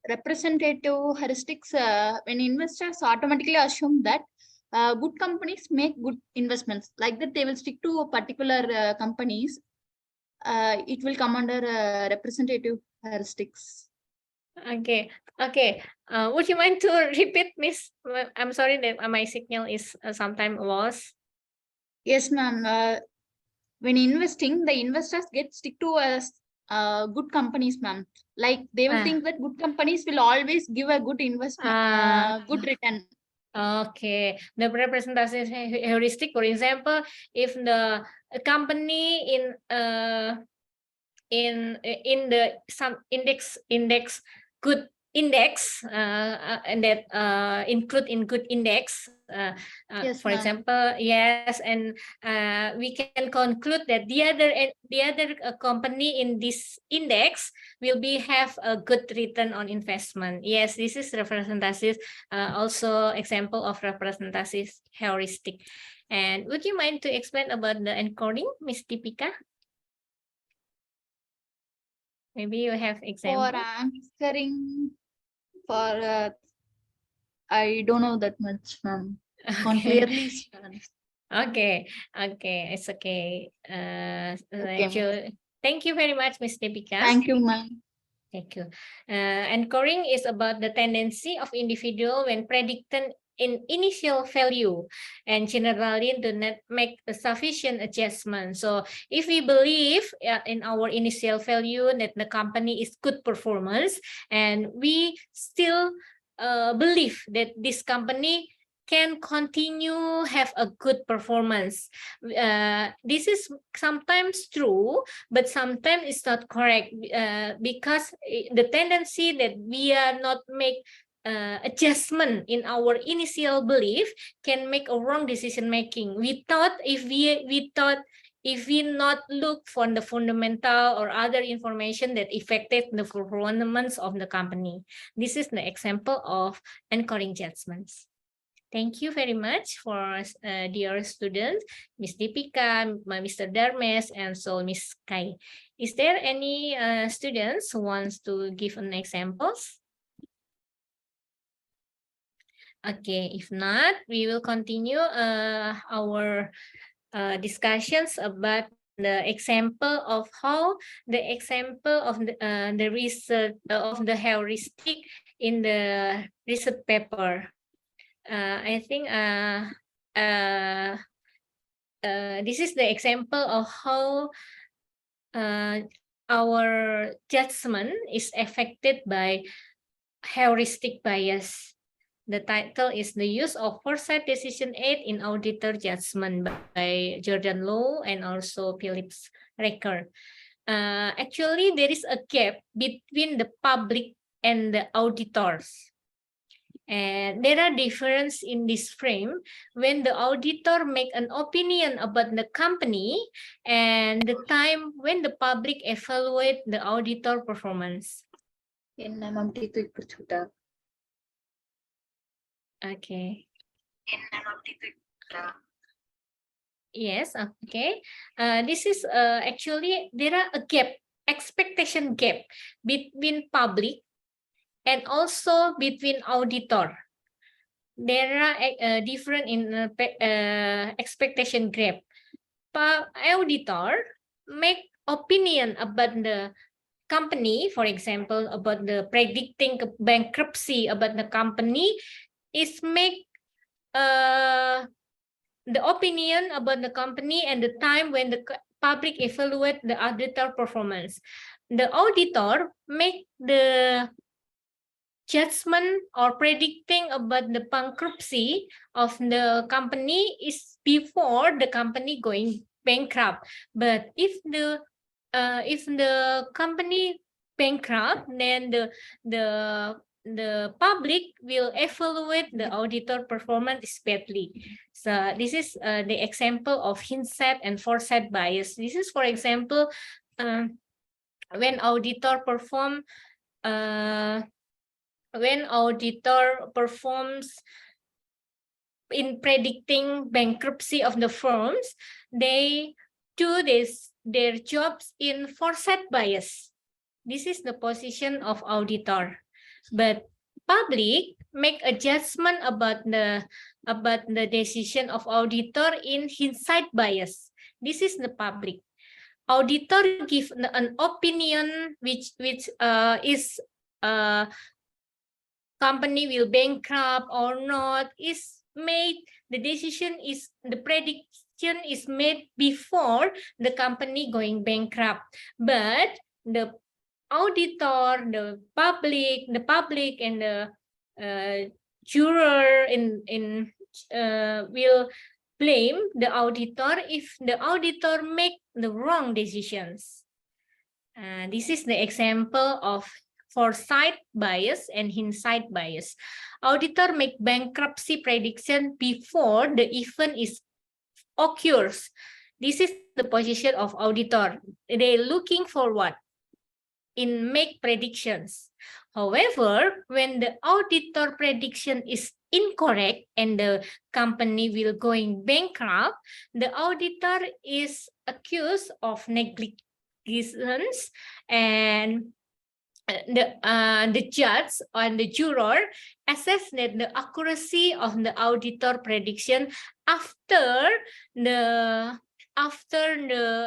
representative heuristics, when investors automatically assume that good companies make good investments, like that they will stick to particular companies. It will come under representative heuristics. Okay. Would you mind to repeat, Miss? I'm sorry that my signal is sometimes lost. Yes, ma'am. When investing, the investors get stick to good companies, ma'am. Like they will think that good companies will always give a good investment, good return. Okay, the representation heuristic, for example, if the company in the some index good index and that include in good index. Yes, For ma'am. example, yes, and we can conclude that the other company in this index will have a good return on investment. Yes, this is representative, also example of representative heuristic. And would you mind to explain about the encoding, Miss Deepika? Maybe you have For example. answering for I don't know that much, ma'am. Can't Okay. clearly stand. Okay, it's okay. Okay, ma'am. Thank you very much, Miss Deepika. Thank you, ma'am. Thank you. Anchoring is about the tendency of individual when predicting in initial value and generally do not make a sufficient adjustment. So if we believe in our initial value that the company is good performance and we still believe that this company can continue have a good performance. This is sometimes true, but sometimes it's not correct because the tendency that we are not make adjustment in our initial belief can make a wrong decision making. We thought if we not look for the fundamental or other information that affected the performance of the company. This is the example of anchoring judgments. Thank you very much for dear students, Miss Deepika, Mr. Darmes, and so Miss Kai. Is there any students who wants to give an examples? Okay, if not, we will continue our discussions about the example of how the example of the research of the heuristic in the research paper. I think this is the example of how our judgment is affected by heuristic bias. The title is The Use of Foresight Decision Aid in Auditor Judgment by Jordan Lowe and also Phillips Raker. Actually, there is a gap between the public and the auditors. And there are differences in this frame when the auditor make an opinion about the company and the time when the public evaluate the auditor performance. Okay. Yes, okay. This is actually there are a gap, expectation gap between public and also between auditor. There are different in expectation gap. Auditor make opinion about the company, for example, about the predicting bankruptcy about the company, is make the opinion about the company and the time when the public evaluate the auditor performance. The auditor make the judgment or predicting about the bankruptcy of the company is before the company going bankrupt. But if the company bankrupt, then the public will evaluate the auditor performance badly. So this is the example of hindsight and foresight bias. This is, for example, when auditor performs in predicting bankruptcy of the firms, they do their jobs in foresight bias. This is the position of auditor. But public make a judgment about the decision of auditor in hindsight bias. This is the public. Auditor give an opinion which is company will bankrupt or not is made. The prediction is made before the company going bankrupt. But the auditor, the public, and the juror will blame the auditor if the auditor make the wrong decisions. This is the example of foresight bias and hindsight bias. Auditor make bankruptcy prediction before the event is occurs. This is the position of auditor. They're looking for what? In make predictions. However, when the auditor prediction is incorrect and the company will going bankrupt, the auditor is accused of negligence, and the judge and the juror assess that the accuracy of the auditor prediction after the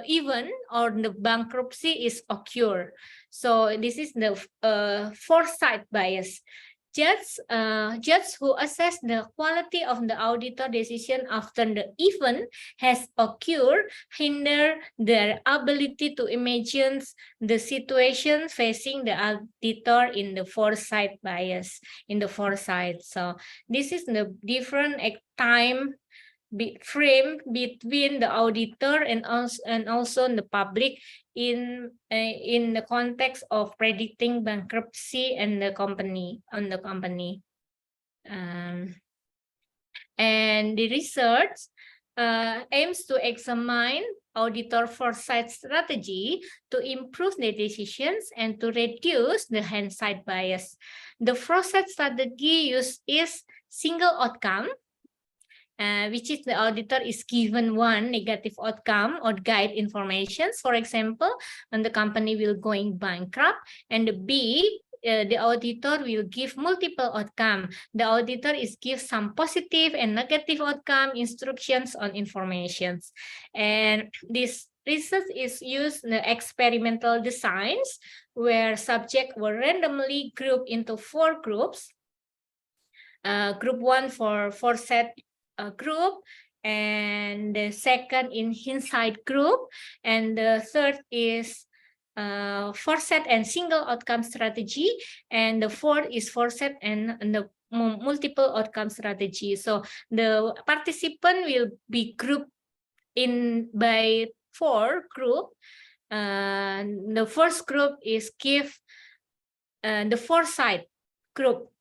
event or the bankruptcy is occurred. So this is the foresight bias. Judge who assess the quality of the auditor decision after the event has occurred hinder their ability to imagine the situation facing the auditor in the foresight bias, in the foresight. So this is the different time frame between the auditor and also the public in the context of predicting bankruptcy and the company and the research aims to examine auditor foresight strategy to improve their decisions and to reduce the hindsight bias. The foresight strategy is single outcome, which is the auditor is given one negative outcome or guide information. For example, when the company will going bankrupt, and the B, the auditor will give multiple outcome. The auditor is give some positive and negative outcome instructions on informations. And this research is used in the experimental designs where subjects were randomly grouped into 4 groups. Group 1 for foresight group, and the second in hindsight group, and the third is foresight and single outcome strategy, and the fourth is foresight and the multiple outcome strategy. So the participant will be grouped in by 4 group. The first group is give the foresight group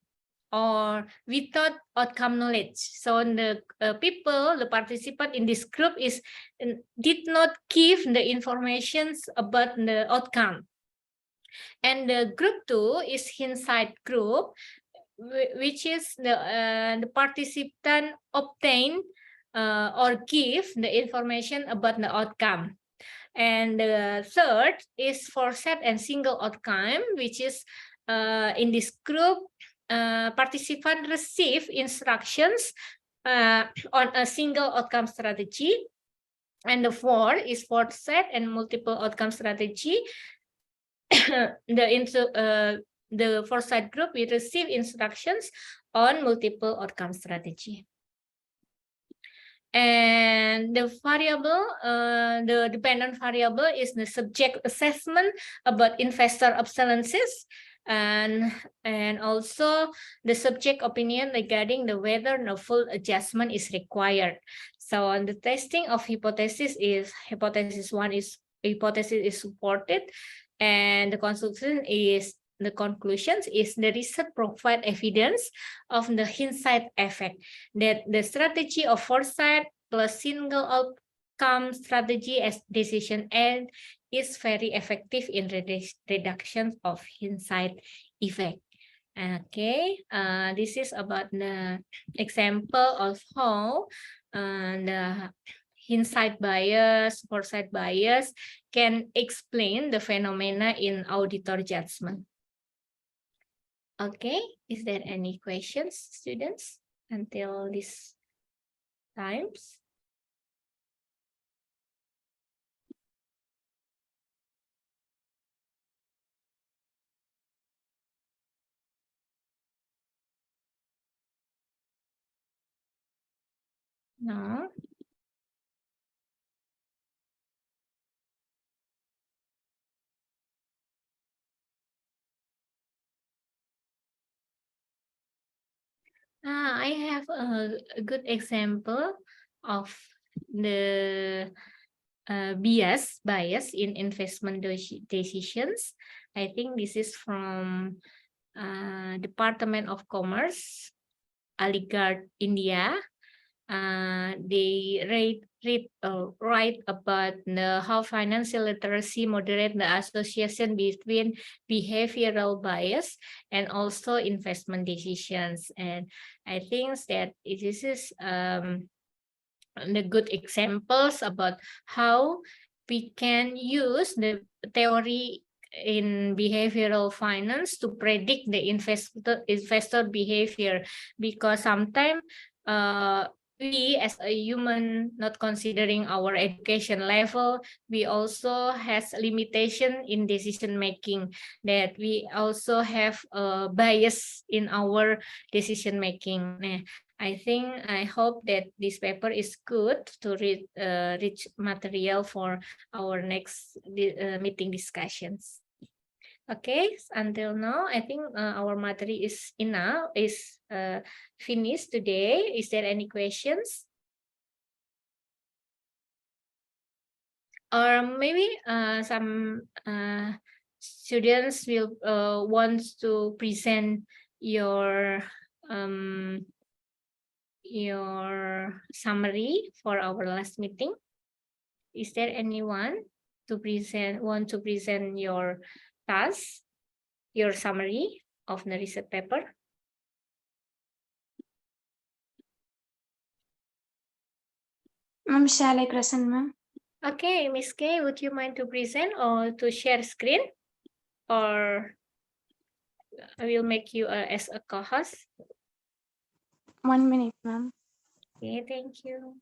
or without outcome knowledge. So the the participant in this group did not give the information about the outcome. And the group 2 is hindsight group, which is the participant obtain or give the information about the outcome. And the third is foresight and single outcome, which is in this group, participants receive instructions on a single outcome strategy, and the fourth is foresight and multiple outcome strategy. The foresight group will receive instructions on multiple outcome strategy. And the variable, the dependent variable is the subject assessment about investor obsolescence, and also the subject opinion regarding the whether no full adjustment is required. So on the testing of hypothesis 1 is supported, and the conclusions is the research provide evidence of the hindsight effect, that the strategy of foresight plus single outcome strategy as decision aid is very effective in reduction of hindsight effect. Okay, this is about the example of how the hindsight bias, foresight bias can explain the phenomena in auditor judgment. Okay, is there any questions, students, until this times? No. I have a good example of the bias in investment decisions. I think this is from Department of Commerce, Aligarh, India. They write about how financial literacy moderate the association between behavioral bias and also investment decisions. And I think that this is the good examples about how we can use the theory in behavioral finance to predict the investor behavior, because sometimes we as a human, not considering our education level, we also has limitation in decision making, that we also have a bias in our decision making. I hope that this paper is good to read rich material for our next meeting discussions. Okay, until now, I think our material is enough, is finished today. Is there any questions? Or maybe some students will want to present your summary for our last meeting. Is there anyone want to present your task, your summary of the research paper? Ma'am, shall I present, ma'am? Okay, Miss K, would you mind to present or to share screen? Or I will make you as a co-host. 1 minute, ma'am. Okay, thank you.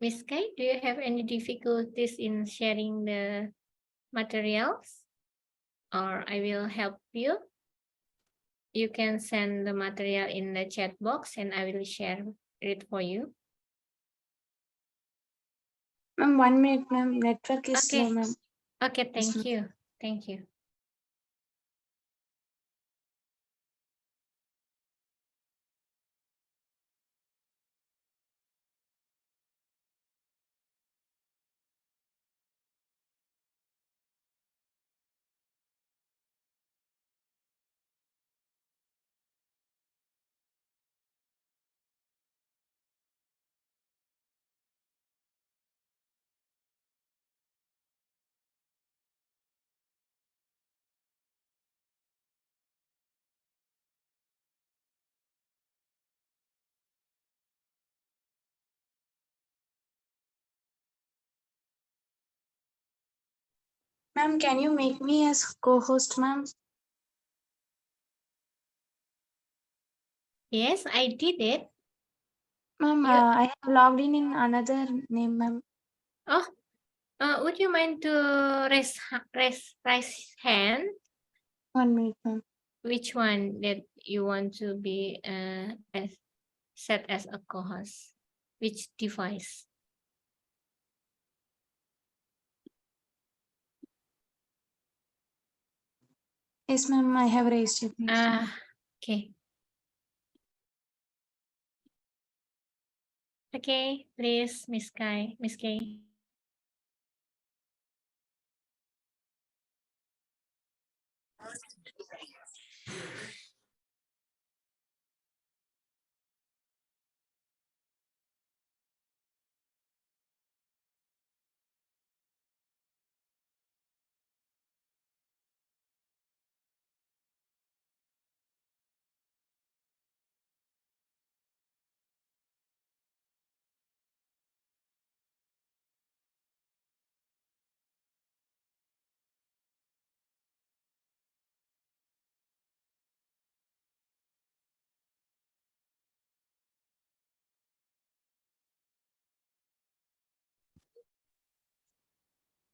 Miss Kai, do you have any difficulties in sharing the materials? Or I will help you. You can send the material in the chat box and I will share it for you. Ma'am, 1 minute, ma'am. Network is slow, Okay. ma'am. Okay, Yes, thank you. Thank you. Ma'am, can you make me as co-host, ma'am? Yes, I did it. Ma'am, You- I have logged in another name, ma'am. Oh, would you mind to raise hand? 1 minute, ma'am. which one that you want to be as set as a co-host? Which device? Yes, ma'am, I have raised it. Okay. Okay, please, Miss Kai, Miss Kay.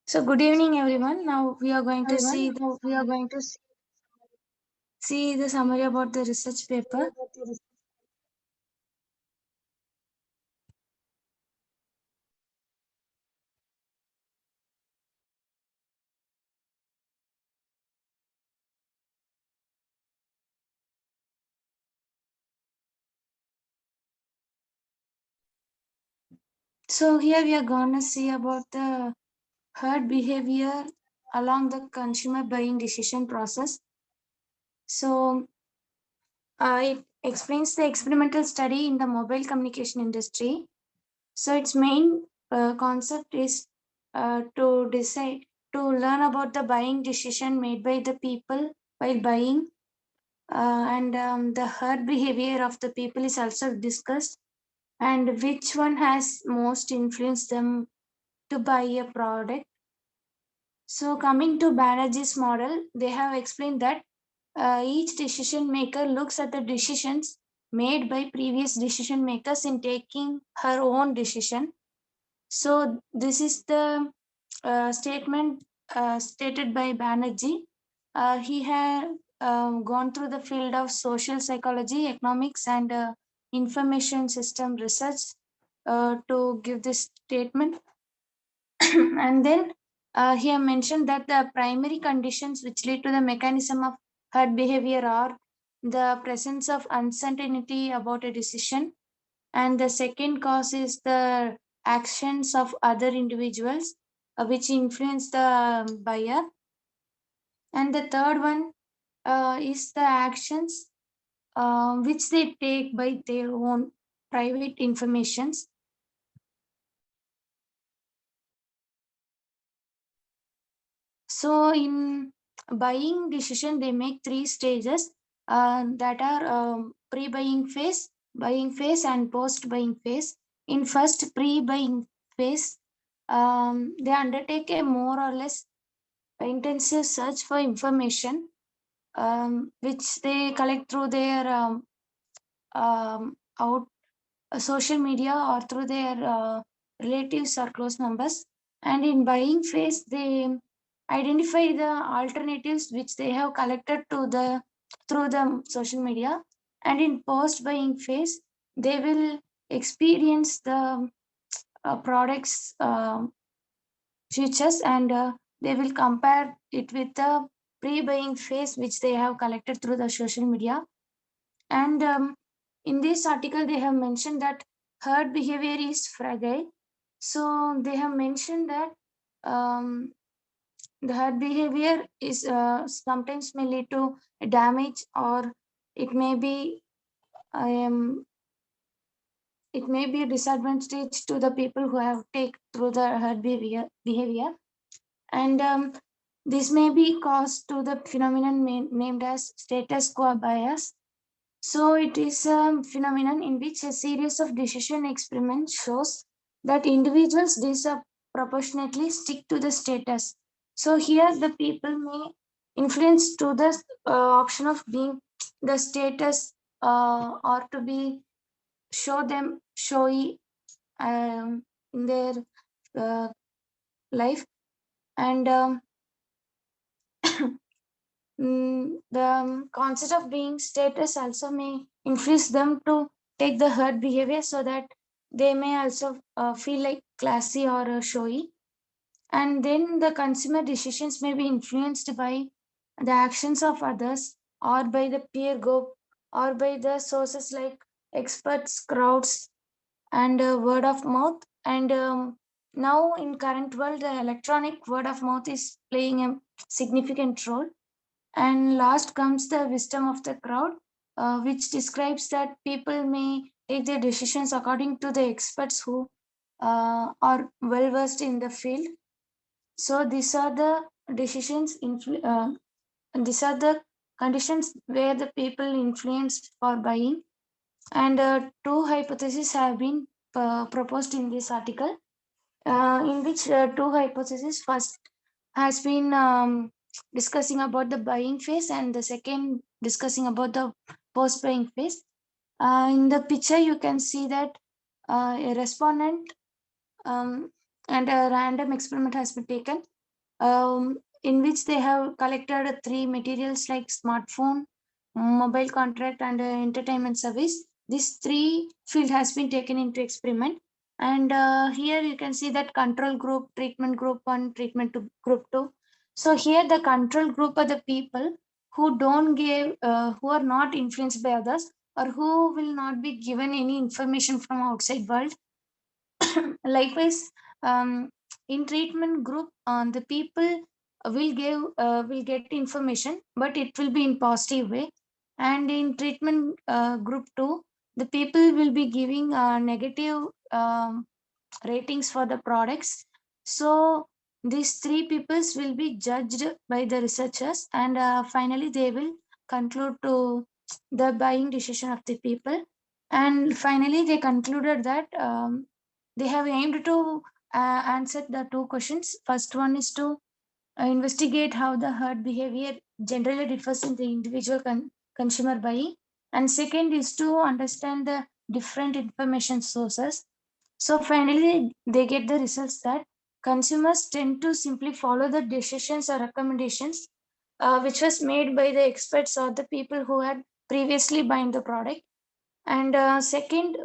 So good evening, everyone. Now we are going to see the summary about the research paper. So here we are going to see about the herd behavior along the consumer buying decision process. So it explains the experimental study in the mobile communication industry. So its main concept is to learn about the buying decision made by the people while buying, and the herd behavior of the people is also discussed, and which one has most influenced them to buy a product. So coming to Banerjee's model, they have explained that each decision maker looks at the decisions made by previous decision makers in taking her own decision. So this is the statement stated by Banerjee. He had gone through the field of social psychology, economics, and information system research to give this statement. And then he have mentioned that the primary conditions which lead to the mechanism of herd behavior are the presence of uncertainty about a decision, and the second cause is the actions of other individuals which influence the buyer, and the third one is the actions which they take by their own private informations. So in buying decision, they make three stages that are pre-buying phase, buying phase, and post-buying phase. In first pre-buying phase, they undertake a more or less intensive search for information, which they collect through their out social media or through their relatives or close members. And in buying phase, they identify the alternatives which they have collected through the social media. And in post buying phase, they will experience the products features, and they will compare it with the pre-buying phase which they have collected through the social media. And in this article, they have mentioned that herd behavior is fragile. So they have mentioned that the herd behavior is sometimes may lead to damage, or it may be um, it may be a disadvantage to the people who have take through the herd behavior. And this may be caused to the phenomenon named as status quo bias. So it is a phenomenon in which a series of decision experiments shows that individuals disproportionately stick to the status. So here the people may influence to the option of being the status, or to be showy in their uh, life. And the concept of being status also may influence them to take the herd behavior so that they may also feel like classy or showy. And then the consumer decisions may be influenced by the actions of others or by the peer group or by the sources like experts, crowds, and word of mouth. And now in current world, the electronic word of mouth is playing a significant role. And last comes the wisdom of the crowd, which describes that people may take their decisions according to the experts who are well versed in the field. So these are the decisions, these are the conditions where the people influence for buying. And two hypotheses have been proposed in this article, in which two hypotheses. First has been discussing about the buying phase, and the second discussing about the post buying phase. In the picture, you can see that a respondent and a random experiment has been taken, in which they have collected three materials like smartphone, mobile contract, and entertainment service. These three field has been taken into experiment. And here you can see that control group, treatment group 1, treatment group 2. So here the control group are the people who don't give, who are not influenced by others, or who will not be given any information from outside world. Likewise, in treatment group, the people will get information, but it will be in positive way. And in treatment group 2, the people will be giving negative ratings for the products. So these three peoples will be judged by the researchers, and finally they will conclude to the buying decision of the people. And finally they concluded that they have aimed to answer the two questions. First one is to investigate how the herd behavior generally differs in the individual consumer buying, and second is to understand the different information sources. So finally they get the results that consumers tend to simply follow the decisions or recommendations which was made by the experts or the people who had previously buying the product. And second,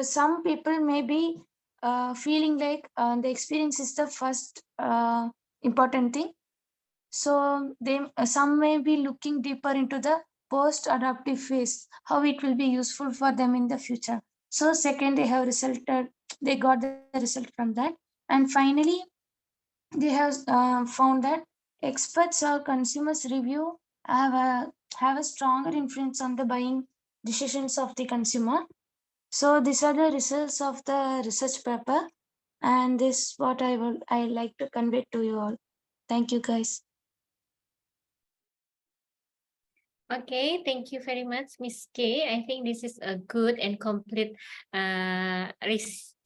some people may be feeling like the experience is the first important thing. So they some may be looking deeper into the post adaptive phase, how it will be useful for them in the future. So second, they got the result from that. And finally they have found that experts or consumers review have a stronger influence on the buying decisions of the consumer. So these are the results of the research paper, and this is what I like to convey to you all. Thank you, guys. Okay, thank you very much, Miss K. I think this is a good and complete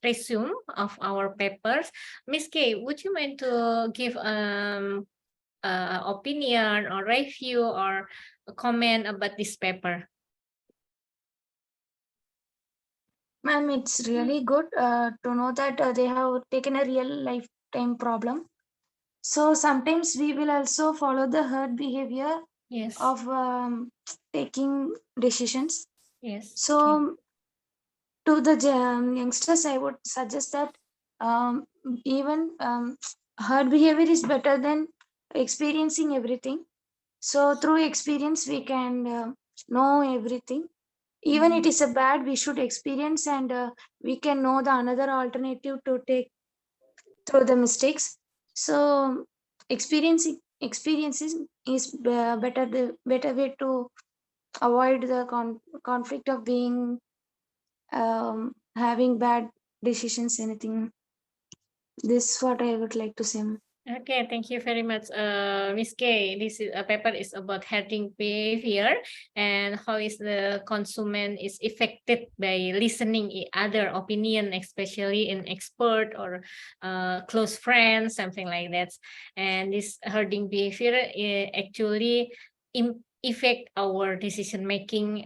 resume of our papers. Miss K, would you mind to give opinion or review or a comment about this paper? Ma'am, it's really good to know that they have taken a real lifetime problem. So sometimes we will also follow the herd behavior Yes. of taking decisions. Yes. So to the youngsters, I would suggest that even herd behavior is better than experiencing everything. So through experience, we can know everything. Even it is a bad, we should experience, and we can know the another alternative to take through the mistakes. So experiences is better way to avoid the conflict of being having bad decisions, anything. This is what I would like to say. Okay, thank you very much, Miss K. This is a paper is about herding behavior and how is the consumer is affected by listening other opinion, especially in expert or close friends, something like that. And this herding behavior actually affect our decision making.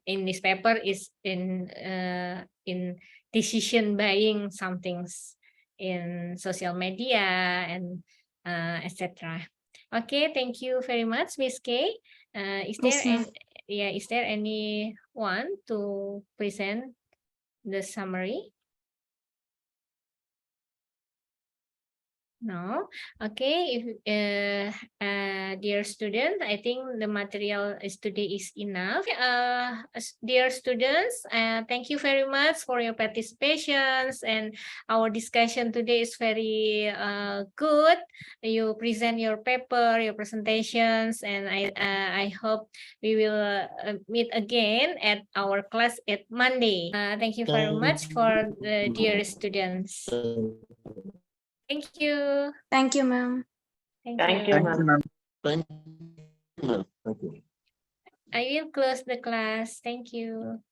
In this paper is in decision buying some things in social media and etc. Okay, thank you very much, Miss K. Is there Yes, ma'am. is there anyone to present the summary? No. Okay. If dear student, I think the material is today is enough. Dear students, thank you very much for your participations, and our discussion today is very good. You present your paper, your presentations, and I hope we will meet again at our class at Monday. Thank you very much for the dear students. Thank you. Thank you, ma'am. Thank Thank you. you, ma'am. Thank you. I will close the class. Thank you.